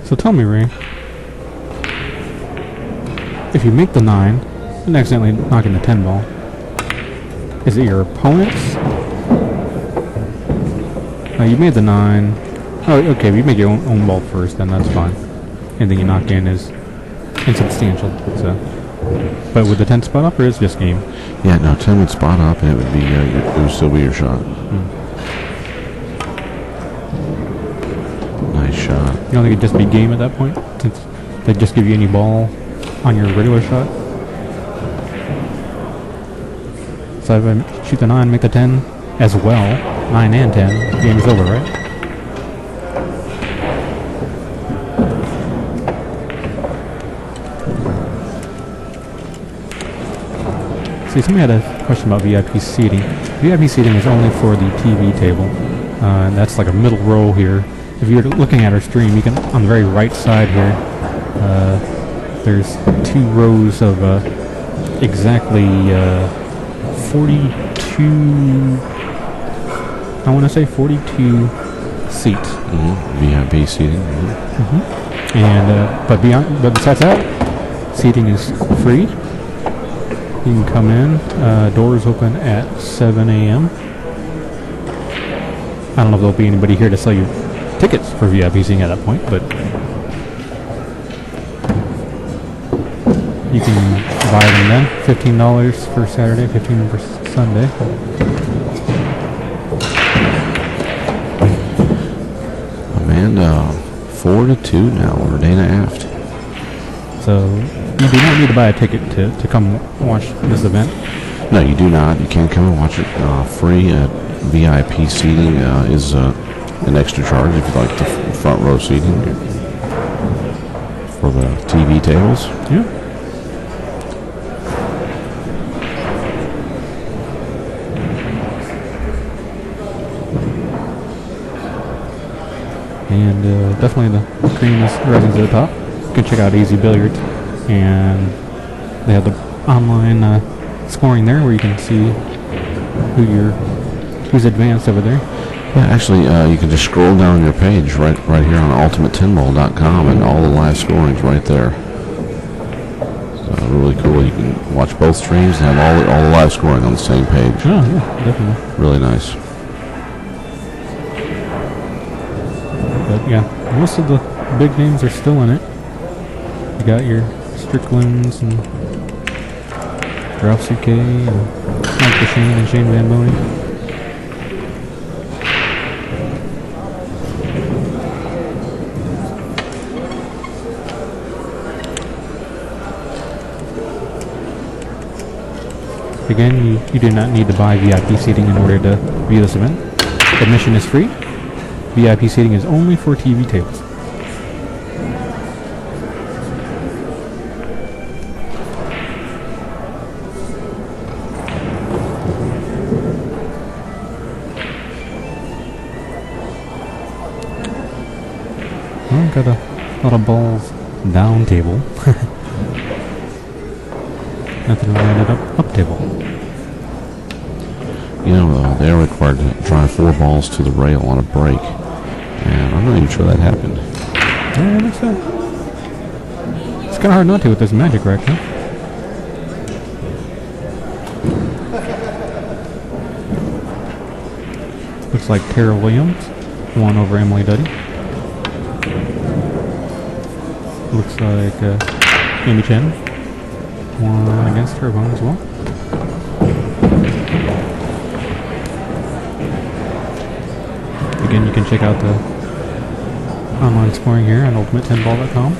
So tell me, Ray, if you make the 9 and accidentally knock in the 10 ball, is it your opponent's? You made the 9. Oh, okay, if you make your own ball first, then that's fine. Anything you knock in is insubstantial. So, but with the 10 spot up, or is it just game? Yeah, no, 10 would spot up, and it would be it would still be your shot. shot. You don't think it'd just be game at that point? Since they'd just give you any ball on your regular shot? So if I shoot the 9, make the 10 as well, 9 and 10, the game is over, right? See, somebody had a question about VIP seating. VIP seating is only for the TV table, and that's like a middle row here. If you're looking at our stream, you can, on the very right side here, there's 2 rows of exactly 42, I want to say 42 seats. VIP seating. And, but besides that, seating is free. You can come in. Doors open at 7 a.m. I don't know if there'll be anybody here to sell you tickets for VIP seating at that point, but you can buy them then. $15 for Saturday, $15 for Sunday. Amanda, 4-2 now over Dana Aft. So you do not need to buy a ticket to come watch this event. No, you do not. You can come and watch it free. VIP seating is an extra charge if you like the front row seating for the TV tables. Yeah. And definitely the cream is rising to the top. You can check out Easy Billiards, and they have the online scoring there where you can see who's advanced over there. Yeah, actually, you can just scroll down your page right here on ultimate10ball.com, and all the live scoring's right there. So really cool. You can watch both streams and have all the live scoring on the same page. Oh yeah, definitely. Really nice. But yeah, most of the big names are still in it. You got your Stricklands and Ralph C.K. and Mike Bashane and Shane Van Boney. Again, you do not need to buy VIP seating in order to view this event. Admission is free. VIP seating is only for TV tables. Well, got a lot of balls down table. Nothing really ended up table. You know, they are required to drive 4 balls to the rail on a break, and I'm not even sure that happened. Yeah, that's it. It's kind of hard not to with this magic rack, huh? Looks like Tara Williams won over Emily Duddy. Looks like Amy Chen won against her opponent as well. Again, you can check out the online scoring here on ultimate10ball.com.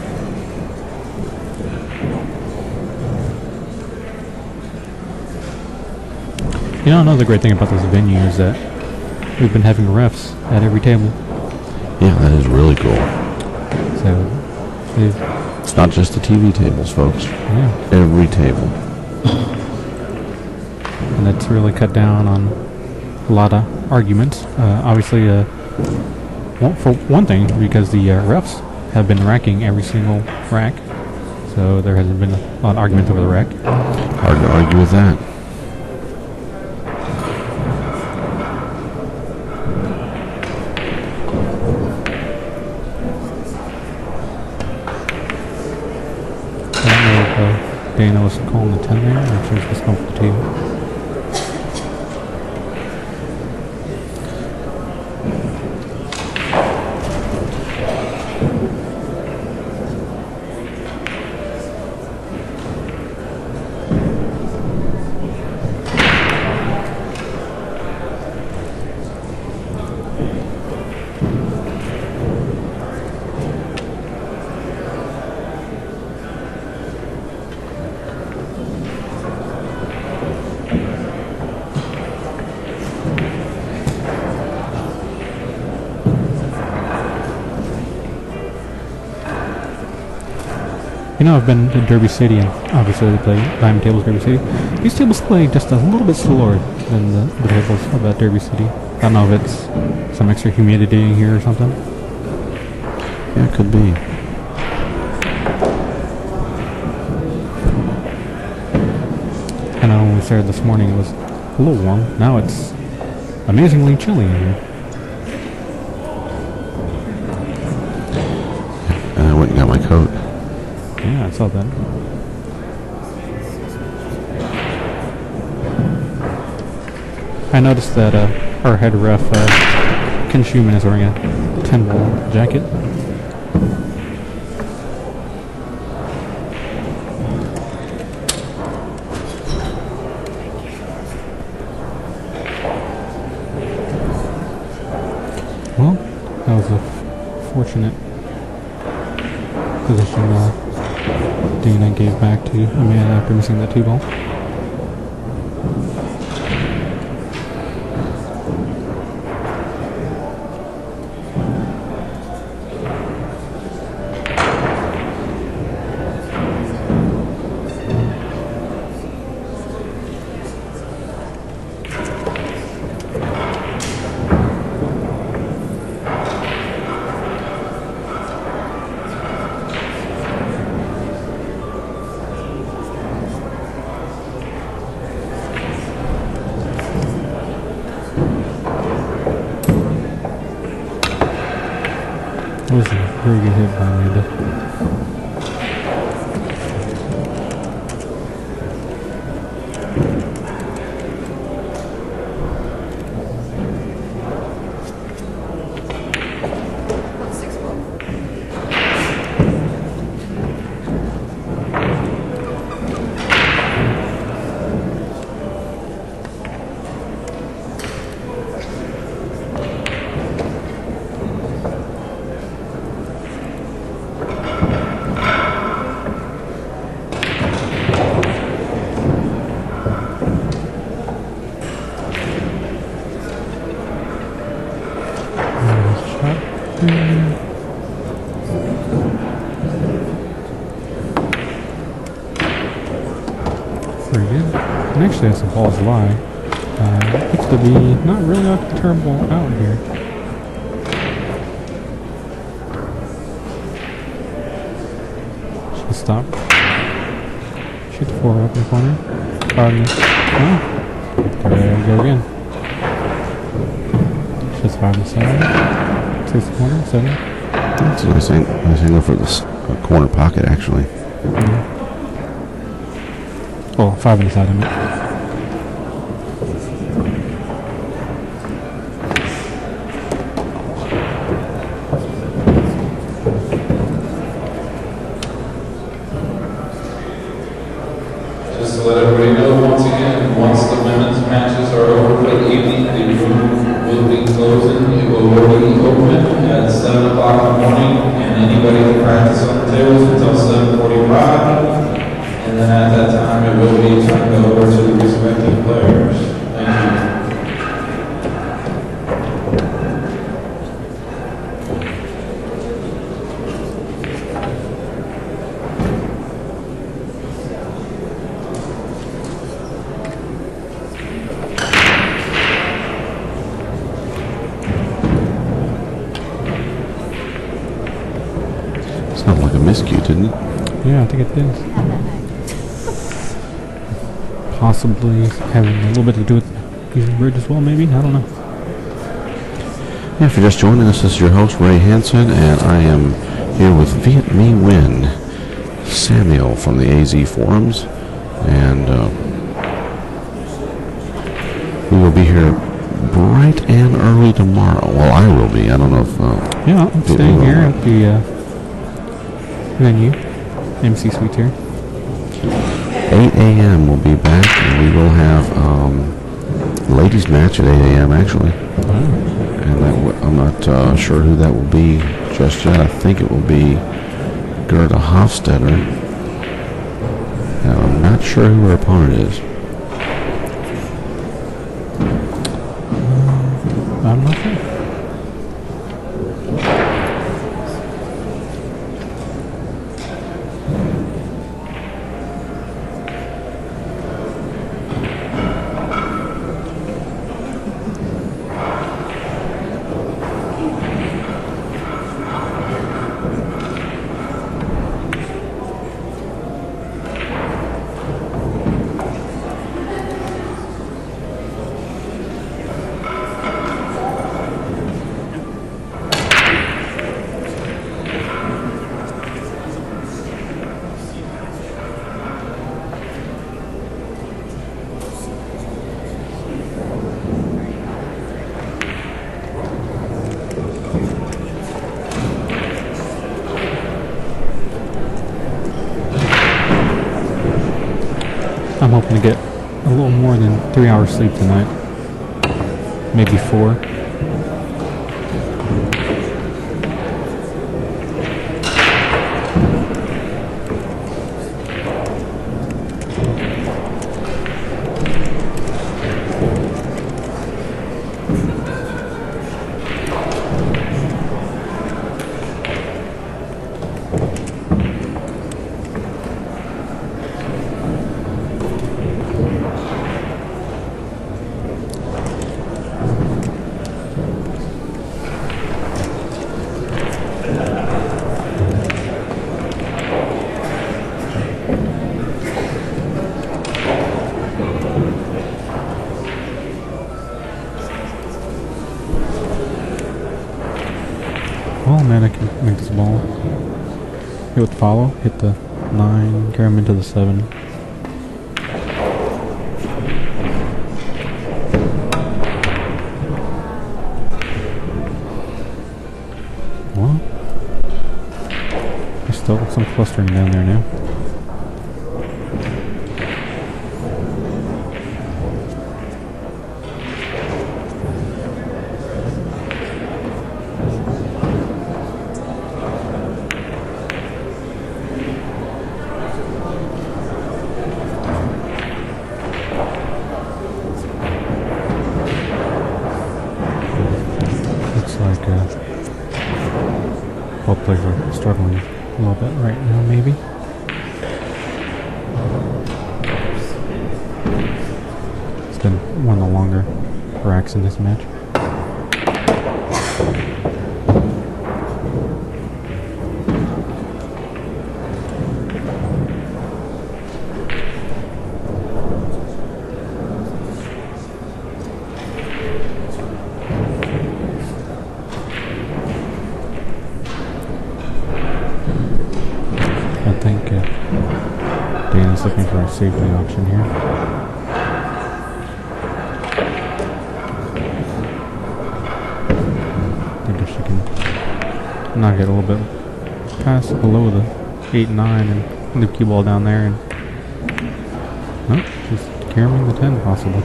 You know, another great thing about this venue is that we've been having refs at every table. Yeah, that is really cool. So, it's not just the TV tables, folks. Yeah. Every table. And that's really cut down on a lot of arguments. Obviously, for one thing, because the refs have been racking every single rack, so there hasn't been a lot of argument over the rack. Hard to argue with that. I don't know if Dana was calling the 10 there, or if she was just going for the table. You know, I've been to Derby City, and obviously they play diamond tables Derby City. These tables play just a little bit slower than the tables of Derby City. I don't know if it's some extra humidity in here or something. Yeah, it could be. I know when we started this morning it was a little warm. Now it's amazingly chilly in here. I went and got my coat. Yeah, I saw that. I noticed that our head ref, Ken Schumann, is wearing a 10-ball jacket. Well, that was a fortunate position Dana gave back to Amanda after missing that 2-ball. That was a very good hit by Amanda. Pretty good. And actually, as the balls lie, looks to be not really a terrible out here. Should stop. Shoot the 4 up in the corner. 5 in the... Oh. There we go again. Just 5 inside. 6 corner. 7. That's a nice angle for this corner pocket, actually. Yeah. Oh, 5 inside, I mean. Just to let everybody know, once again, once the women's matches are over for the evening, the room will be closing. It will be open at 7 o'clock in the morning, and anybody can practice on the tables until 7:45. And then at that time, it will be turned over to the respective players. Thank you. Sounded like a miscue, didn't it? Yeah, I think it is. Possibly having a little bit to do with using bridge as well, maybe? I don't know. Yeah, if you're just joining us, this is your host, Ray Hansen, and I am here with Viet Me Nguyen Samuel from the AZ Forums, and we will be here bright and early tomorrow. Well, I will be. I don't know if... Yeah, I'm staying here at the venue. MC Suite here. 8 a.m. we'll be back, and we will have ladies match at 8 a.m. actually. And that I'm not sure who that will be just yet. I think it will be Gerda Hofstetter. And I'm not sure who her opponent is. I'm not sure. I'm hoping to get a little more than 3 hours sleep tonight. Maybe 4. Oh man, I can make this ball. Hit with follow, hit the 9, carry him into the 7. Well, there's still some clustering down there now. Both players are struggling a little bit right now, maybe. It's been one of the longer racks in this match. I think Dana's looking for a safety option here. I think if she can knock it a little bit past below the 8-9 and the cue ball down there, and no, she's carrying the 10 possibly.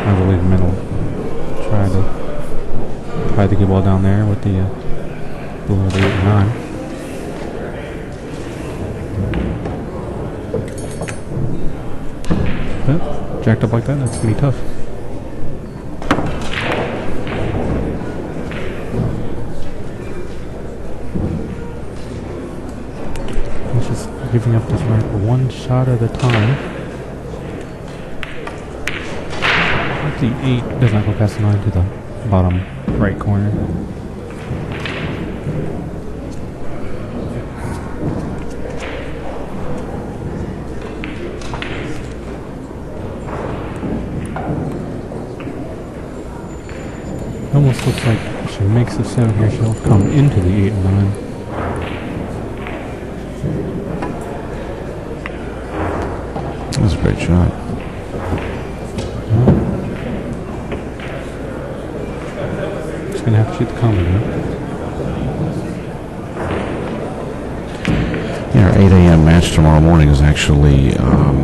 I believe Min will try to tie the cue ball down there with the below the 8-9. But jacked up like that, that's gonna be tough. It's just giving up this rack one shot at a time. The 8 does not go past the 9 to the bottom right corner. It almost looks like if she makes the 7 here, she'll come into the 8 and 9. That's a great shot. Just gonna have to shoot the combo now. Yeah, our 8 a.m. match tomorrow morning is actually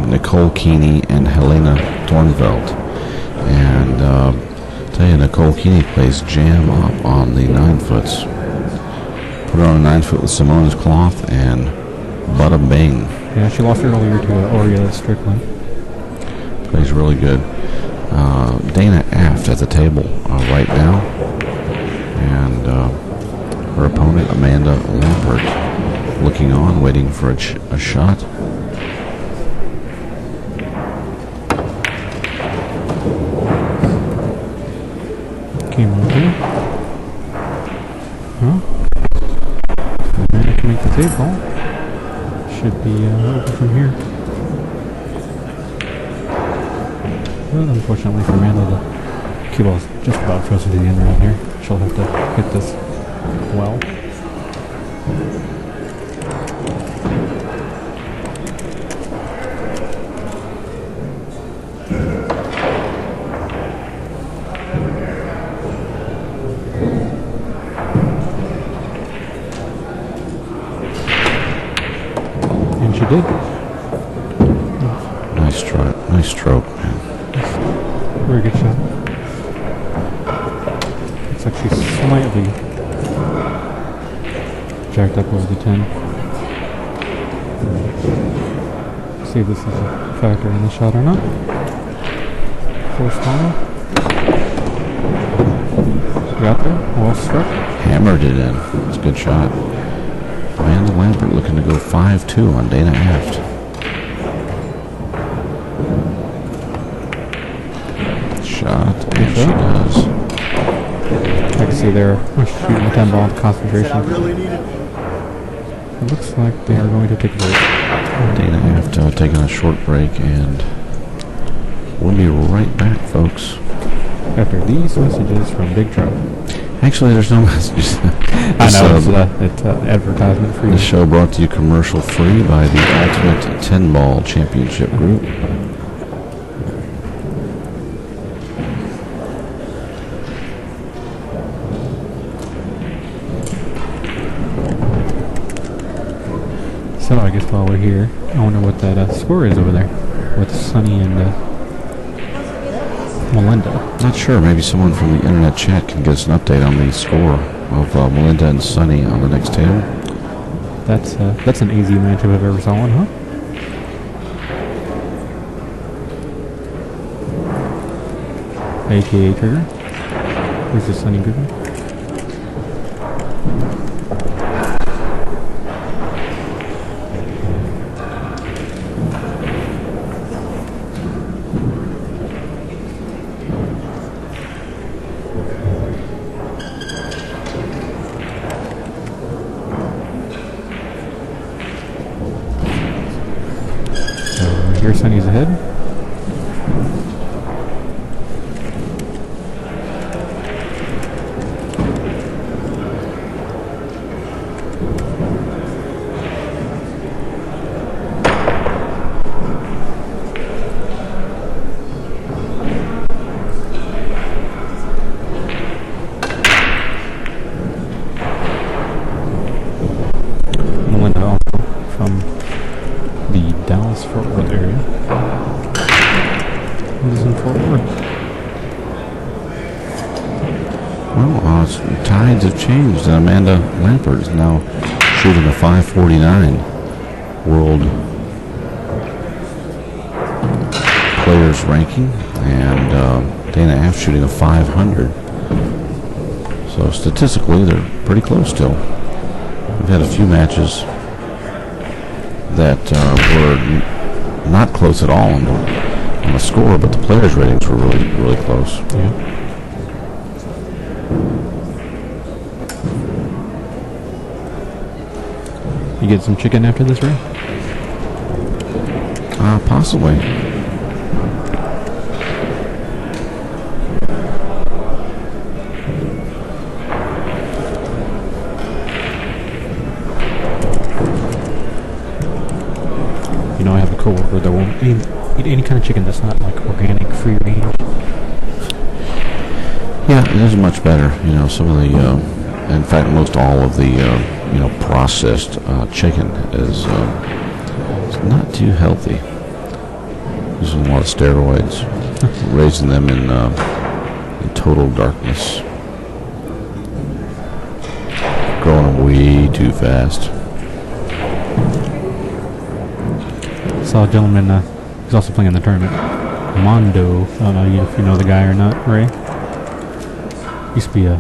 Nicole Keeney and Helena Dornveld. And tell you, Nicole Keeney plays jam up on the 9-foots. Put her on a 9-foot with Simone's cloth and bada bing. Yeah, she lost earlier to Aurea Strickland. Plays really good. Dana Aft at the table right now. And her opponent, Amanda Lampert, looking on, waiting for a shot. Came over. Huh? Amanda can make the table. Should be open from here. But unfortunately for Amanda, the cue ball's just about frozen to the end right here. She'll have to hit this well. did. Nice stroke, man. Very good shot. It's actually slightly jacked up over the 10. See if this is a factor in the shot or not. Force follow. Got there. Well struck. Hammered it in. It's a good shot. Amanda Lampert looking to go 5-2 on Dana Aft. Shot, and she does. I can see they're shooting the 10 ball with concentration. It looks like they are going to take a break. Dana Aft taking a short break, and we'll be right back, folks. After these messages from Big Truck. Actually, there's no messages. I know, it's advertisement for you. The show brought to you commercial free by the Ultimate 10 Ball Championship Group. So I guess while we're here, I wonder what that score is over there with Sonny and Melinda. Not sure. Maybe someone from the internet chat can get us an update on the score of Melinda and Sonny on the next table. That's an easy matchup I've ever saw one, huh? AKA Trigger. This is Sonny Goodman. Here Sonny's ahead. Melinda also from the Dallas-Fort Worth area. What is in Fort Worth? Well, tides have changed. Amanda Lampert is now shooting a 549 world players ranking, and Dana Aft shooting a 500. So statistically, they're pretty close still. We've had a few matches that were not close at all on the score, but the players' ratings were really, really close. Yeah. You get some chicken after this, Ray? Possibly. You know, I have a coworker that won't eat any kind of chicken that's not like organic, free range. Yeah, it is much better. You know, some of the, in fact, most all of the, processed chicken is not too healthy. Using a lot of steroids, raising them in total darkness, growing them way too fast. Saw a gentleman, he's also playing in the tournament. Mondo, I don't know if you know the guy or not, Ray. Used to be a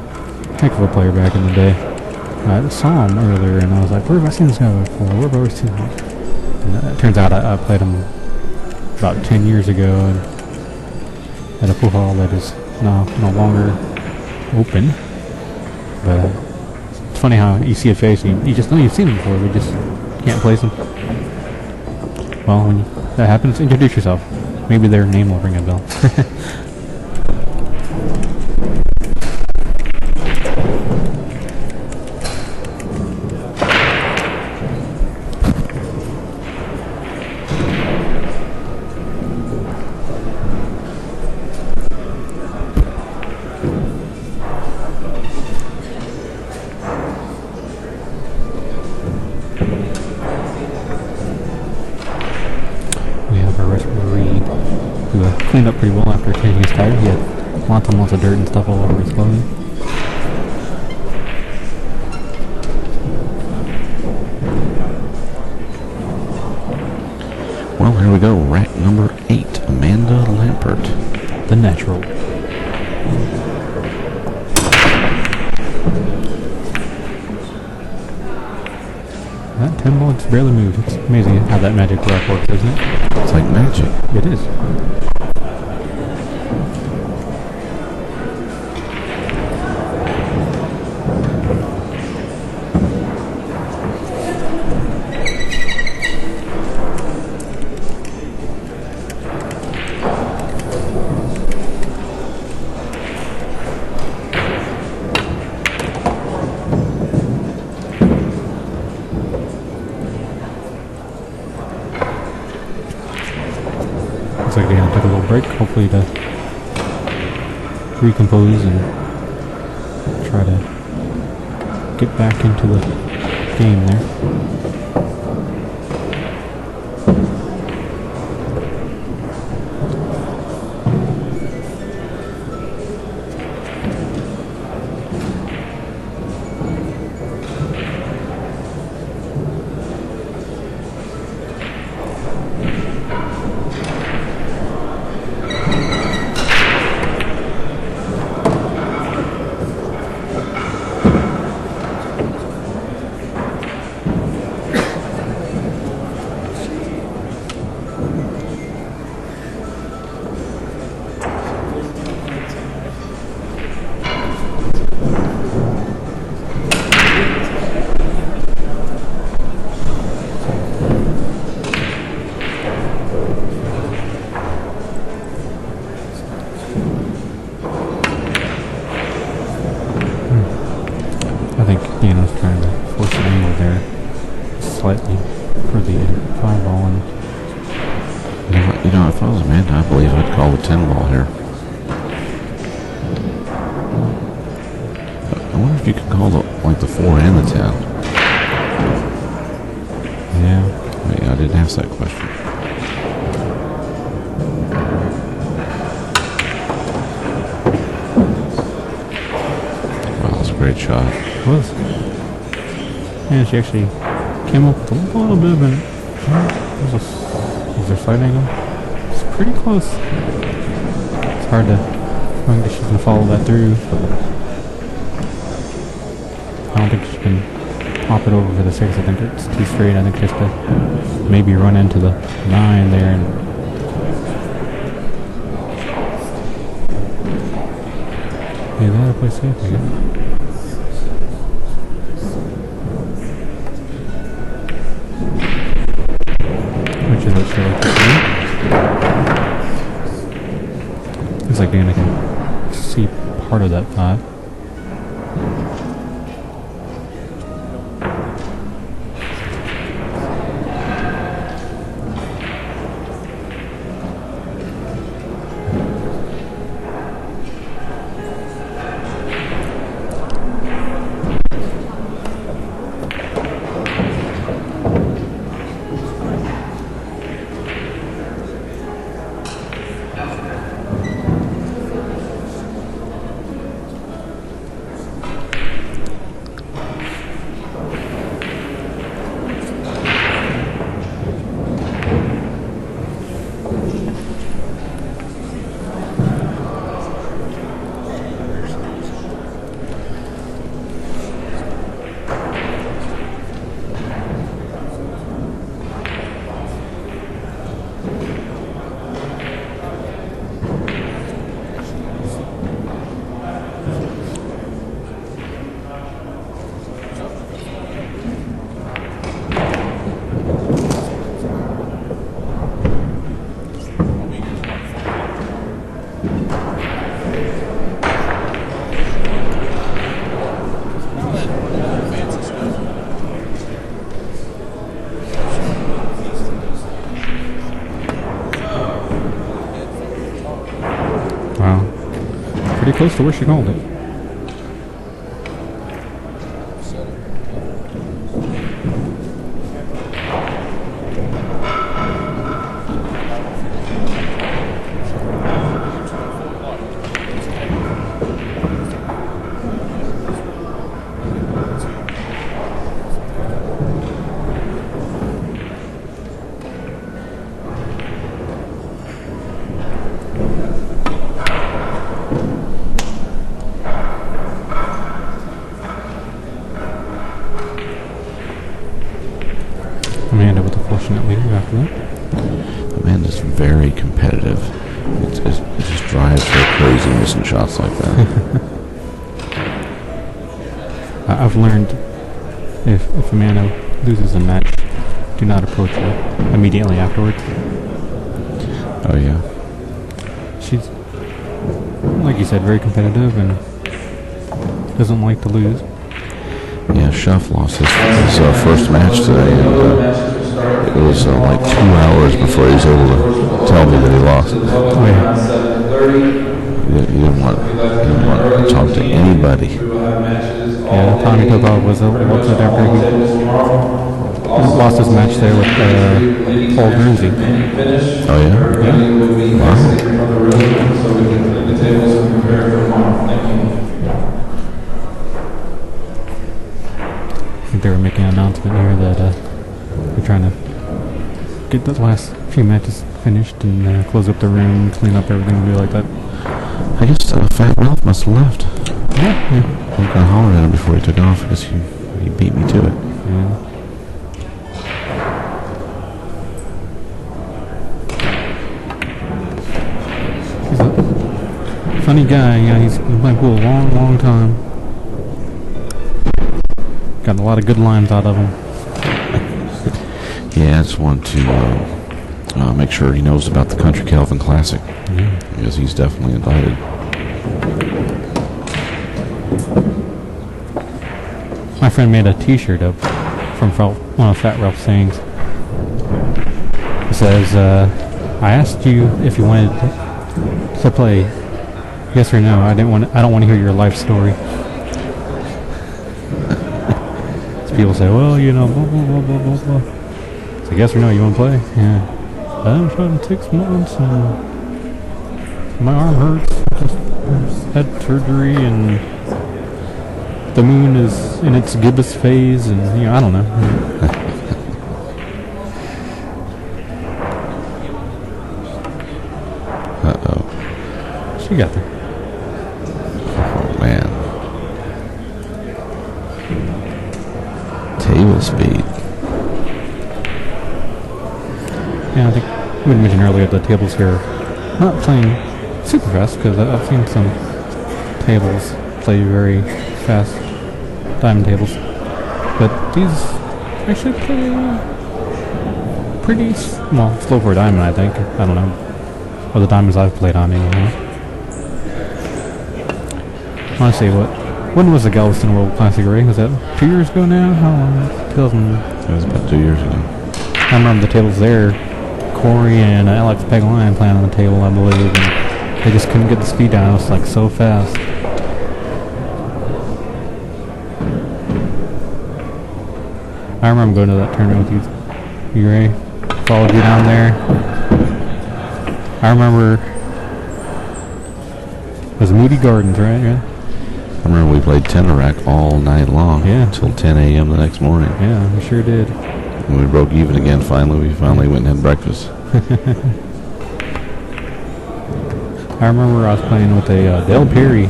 heck of a player back in the day. I saw him earlier and I was like, where have I seen this guy before? Where have I always seen him? And it turns out I played him about 10 years ago and at a pool hall that is no longer open. But it's funny how you see a face and you just know you've seen him before, but just can't place him. Well, when that happens, introduce yourself. Maybe their name will ring a bell. cleaned up pretty well after changing his tire. He had lots and lots of dirt and stuff all over his clothing. Well, here we go. Rack number 8, Amanda Lampert. The natural. That 10 ball just barely moved. It's amazing how that magic rack works, isn't it? It's like magic. It is. Looks like they're going to take a little break, hopefully to recompose and try to get back into the game there. I think Deano's trying to force an angle there slightly for the 5 ball. And You know, if I was Amanda, I believe I'd call the 10 ball here. But I wonder if you could call the 4 and the 10. yeah, Wait, I didn't ask that question. Wow, that's a great shot. it was. Yeah, she actually came up with a little bit of an. Was there slight angle? It's pretty close. It's hard to. I don't think she can follow that through. I don't think she can pop it over for the 6. I think it's too straight. I think she has to maybe run into the 9 there and. Yeah, they had to play safe, I guess. Which is what she likes to do. Looks like Dana can see part of that 5. Pretty close to where she called it. competitive. It just drives her crazy missing shots like that. I've learned if Amanda loses a match, do not approach her immediately afterwards. Oh yeah. She's, like you said, very competitive and doesn't like to lose. Yeah, Shuff lost his first match today, and it was like 2 hours before he was able to tell me that he lost. Oh yeah. He didn't want to talk to anybody. Yeah, Tommy Topov was a little upset after he lost his match there with Paul Guernsey. Oh yeah? Yeah. I think they were making an announcement here that they're trying to get the last few matches finished and close up the room, clean up everything, and be like that. I guess Fat Ralph must have left. Yeah. I kind of hollered at him before he took off because he beat me to it. Yeah. He's a funny guy. Yeah, he's been playing pool a long, long time. Got a lot of good lines out of him. Yeah, I just want to make sure he knows about the Country Kelvin Classic. Yeah. Because he's definitely invited. My friend made a T-shirt up from one of Fat Ralph's sayings. It says, "I asked you if you wanted to play. Yes or no? I don't want to hear your life story." So people say, "Well, you know, blah blah blah blah blah blah." So yes or no? You want to play? Yeah. I've tried 6 months and my arm hurts. Just had surgery and the moon is in its gibbous phase, and I don't know. Uh-oh. She got there. Oh, man. Table speed. Yeah, I think we mentioned earlier the tables here not playing super fast, because I've seen some tables play very fast diamond tables, but these actually play pretty slow for a diamond, I think. I don't know, or the diamonds I've played on anyway. I want to say, when was the Galveston World Classic, Ray? Was that 2 years ago now? How long? 2000. That was about 2 years ago. I remember the tables there. Corey and Alex Pegline playing on the table, I believe, and they just couldn't get the speed down. It was like so fast. I remember going to that tournament with you, Ray. Followed you down there. I remember it was Moody Gardens, right? Yeah. I remember we played Tenerac all night long. Yeah. Until 10 a.m. the next morning. Yeah, we sure did. When we broke even again, we finally went and had breakfast. I remember I was playing with a Del Perry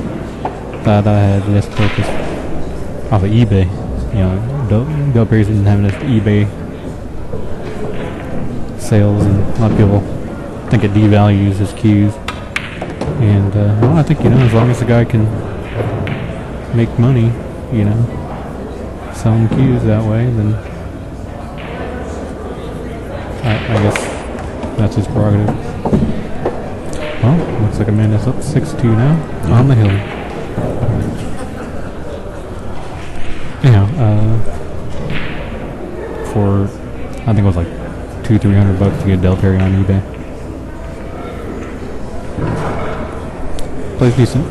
that I had just purchased off of eBay. Del Perry's been having this eBay sales, and a lot of people think it devalues his cues. And I think as long as the guy can make money, selling cues that way, then I guess that's his prerogative. Well, looks like Amanda's up 6-2 now on the hill. For I think it was like $200-300 to get Del Perry on eBay. Plays decent.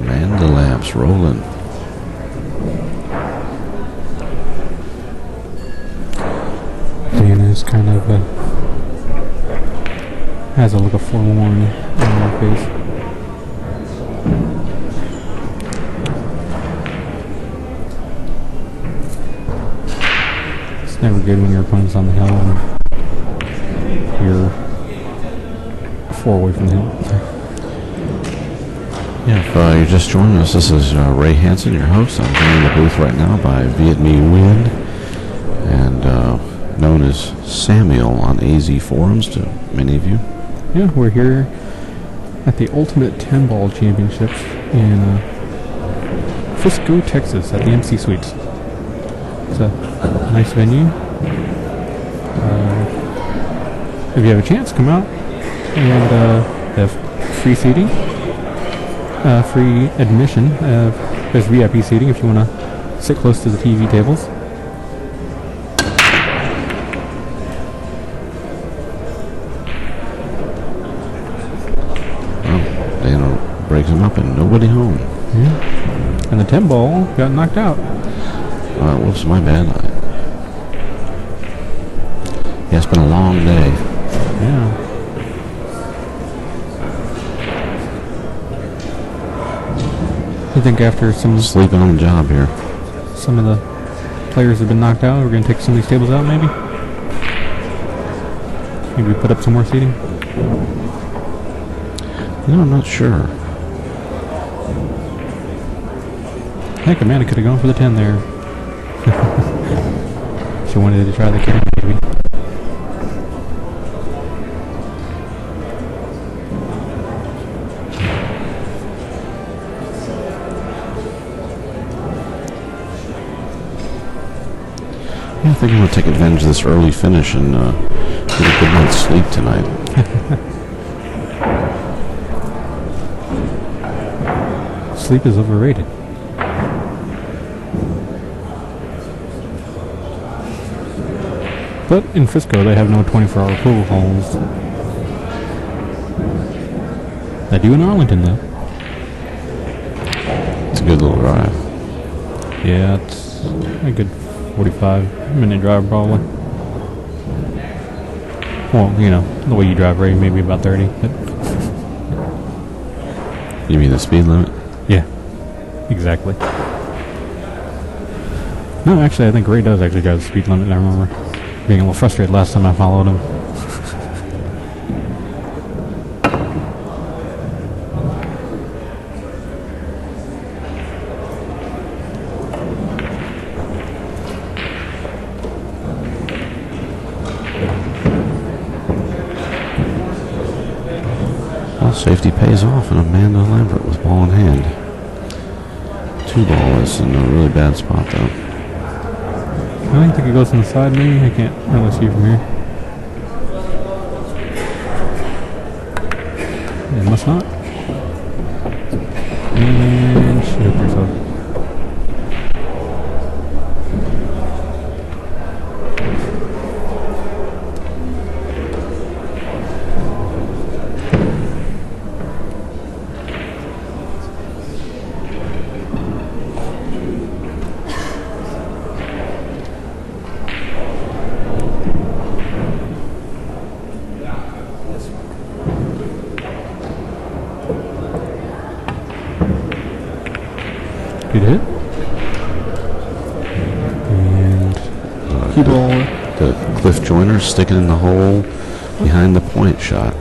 Man, the lamp's rolling. Dana's kind of has a look of forlorn on her face. It's never good when your opponent's on the hill and you're 4 away from the hill. Yeah, if you're just joining us, this is Ray Hansen, your host. I'm joined in the booth right now by Viet Minh Nguyen, and known as Samuel on AZ forums to many of you. Yeah, we're here at the Ultimate 10-Ball Championships in Frisco, Texas, at the MC Suites. It's a nice venue. If you have a chance, come out. And they have free seating, free admission. There's VIP seating if you want to sit close to the TV tables. Dana breaks him up and nobody home. Yeah. And the 10-ball got knocked out. Whoops, my bad. Yeah, it's been a long day. Yeah. I think after Sleeping on the job here. some of the players have been knocked out, we're going to take some of these tables out maybe? Maybe put up some more seating? You know, I'm not sure. Heck, Amanda could have gone for the 10 there. She wanted to try the carry maybe. Yeah, I think I'm going to take advantage of this early finish and get a good night's sleep tonight. Sleep is overrated. But in Frisco, they have no 24-hour pool halls. They do in Arlington, though. It's a good little drive. Yeah, it's a good 45-minute drive, probably. Well, you know, the way you drive, Ray, maybe about 30. But You mean the speed limit? yeah, exactly. No, actually, I think Ray does actually drive the speed limit. I remember being a little frustrated last time I followed him. Well, safety pays off, and Amanda Lampert with ball in hand. 2-ball is in a really bad spot, though. I don't think it goes inside me. I can't really see from here. It must not. And she hooked herself. Good hit. And cue ball. The Cliff Joyner sticking in the hole behind the point shot.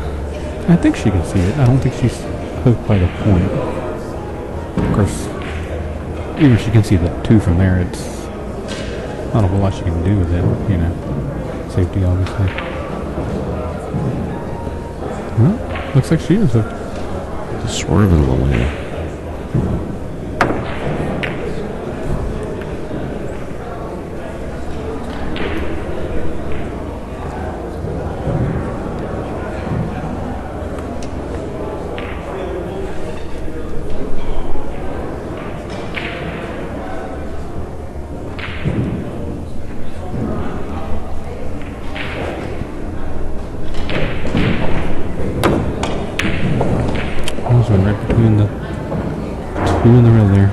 I think she can see it. I don't think she's hooked by the point. Of course, even if she can see the 2 from there, it's not a whole lot she can do with it, you know. Safety, obviously. Well, looks like she is hooked. Just swerving a little here. One right between the 2 and the rail there.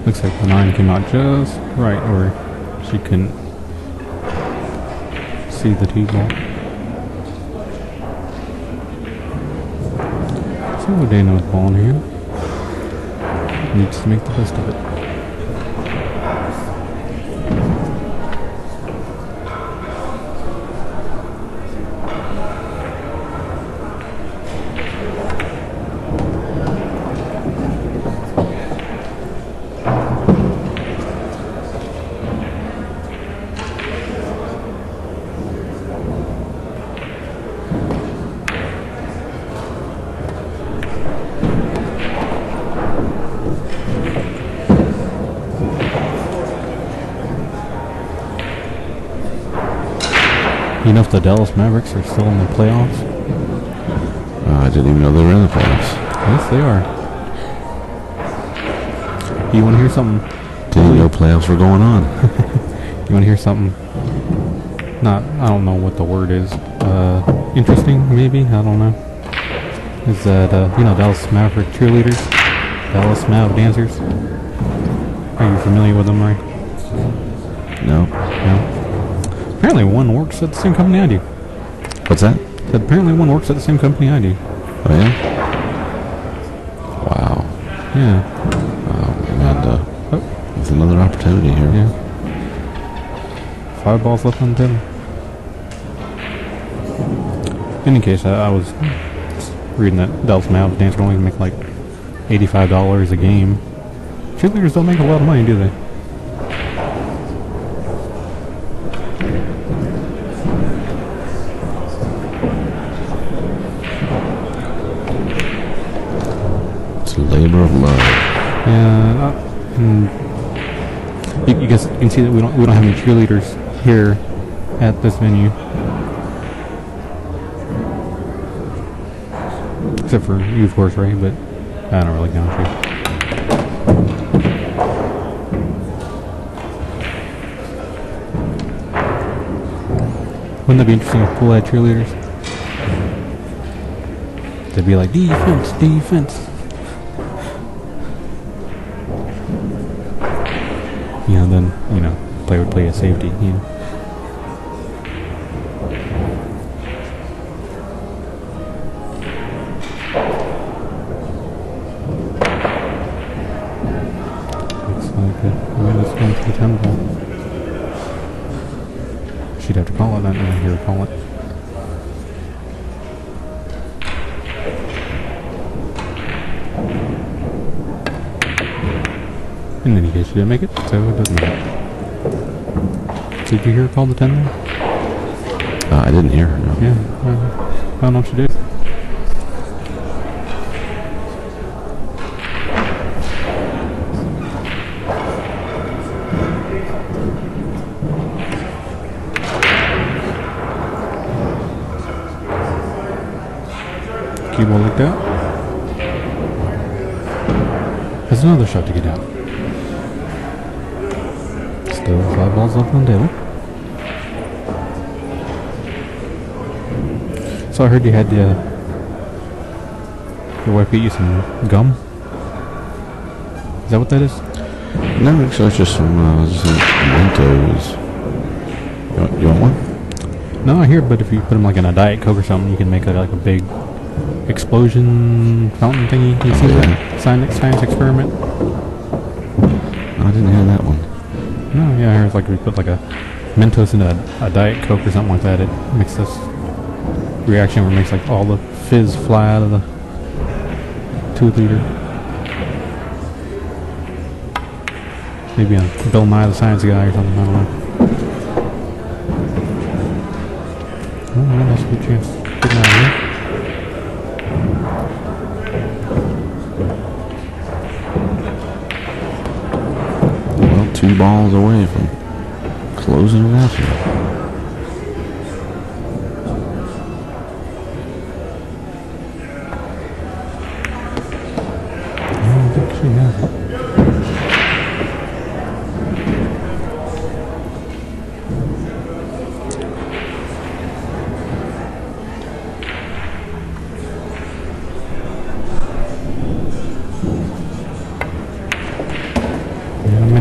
Looks like the 9 came out just right, or she couldn't see the T-ball. So Dana with ball in hand. Needs to make the best of it. You know if the Dallas Mavericks are still in the playoffs? I didn't even know they were in the playoffs. Yes, they are. You want to hear something? Didn't even know playoffs were going on. You want to hear something? I don't know what the word is. Interesting, maybe? I don't know. Is that, Dallas Maverick cheerleaders? Dallas Mav dancers? Are you familiar with them, right? No. No. Apparently one works at the same company I do. What's that? Said apparently one works at the same company I do. Oh, yeah? Wow. Yeah. And with another opportunity here. Yeah. 5 balls left on the table. In any case, I was reading that Dallas Mavs dance only make like $85 a game. Cheerleaders don't make a lot of money, do they? It's a labor of love. Yeah. You guys can see that we don't have any cheerleaders here at this venue, except for you, of course, Ray. But I don't really count you. Wouldn't that be interesting if Pool had cheerleaders? They'd be like, defense, defense. Then, player would play a safety, Looks like it. Let's go to the 10 ball. She'd have to call it, I didn't hear her call it. In any case, she didn't make it, so it doesn't matter. So did you hear her call the 10 there? I didn't hear her, no. Yeah, I don't know if she did. Cue ball looked out. There's another shot to get out. Still 5 balls left on the table. So I heard you had your wife get you some gum. Is that what that is? No, actually, it's just some Mentos. You want one? No, I hear, but if you put them like in a Diet Coke or something, you can make like a big explosion fountain thingy. You see that science experiment? I didn't hear that one. No, yeah, I heard like if you put like a Mentos in a Diet Coke or something like that, it makes this reaction where it makes like all the fizz fly out of the 2-liter. Maybe on Bill Nye the Science Guy or something, I don't know. Oh, yeah, that's a good chance. Good night, yeah. Well, 2 balls away from closing it out here. I don't think she has it.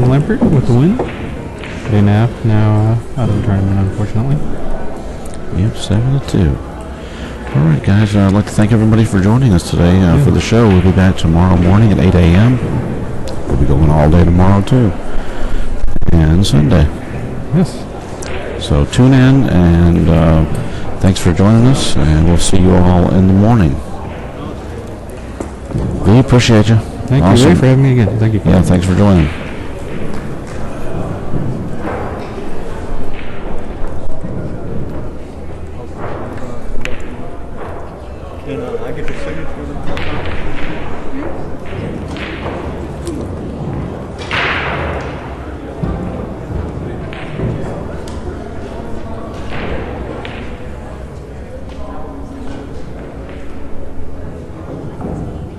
Lampert with the win. Day and a half now out of the tournament, unfortunately. Yep, 7-2. All right, guys. I'd like to thank everybody for joining us today for the show. We'll be back tomorrow morning at 8 a.m. We'll be going all day tomorrow, too. And Sunday. Yes. So tune in, and thanks for joining us, and we'll see you all in the morning. We appreciate you. Thank you, Ray, for having me again. Thank you. Yeah, thanks for joining. I get the signature.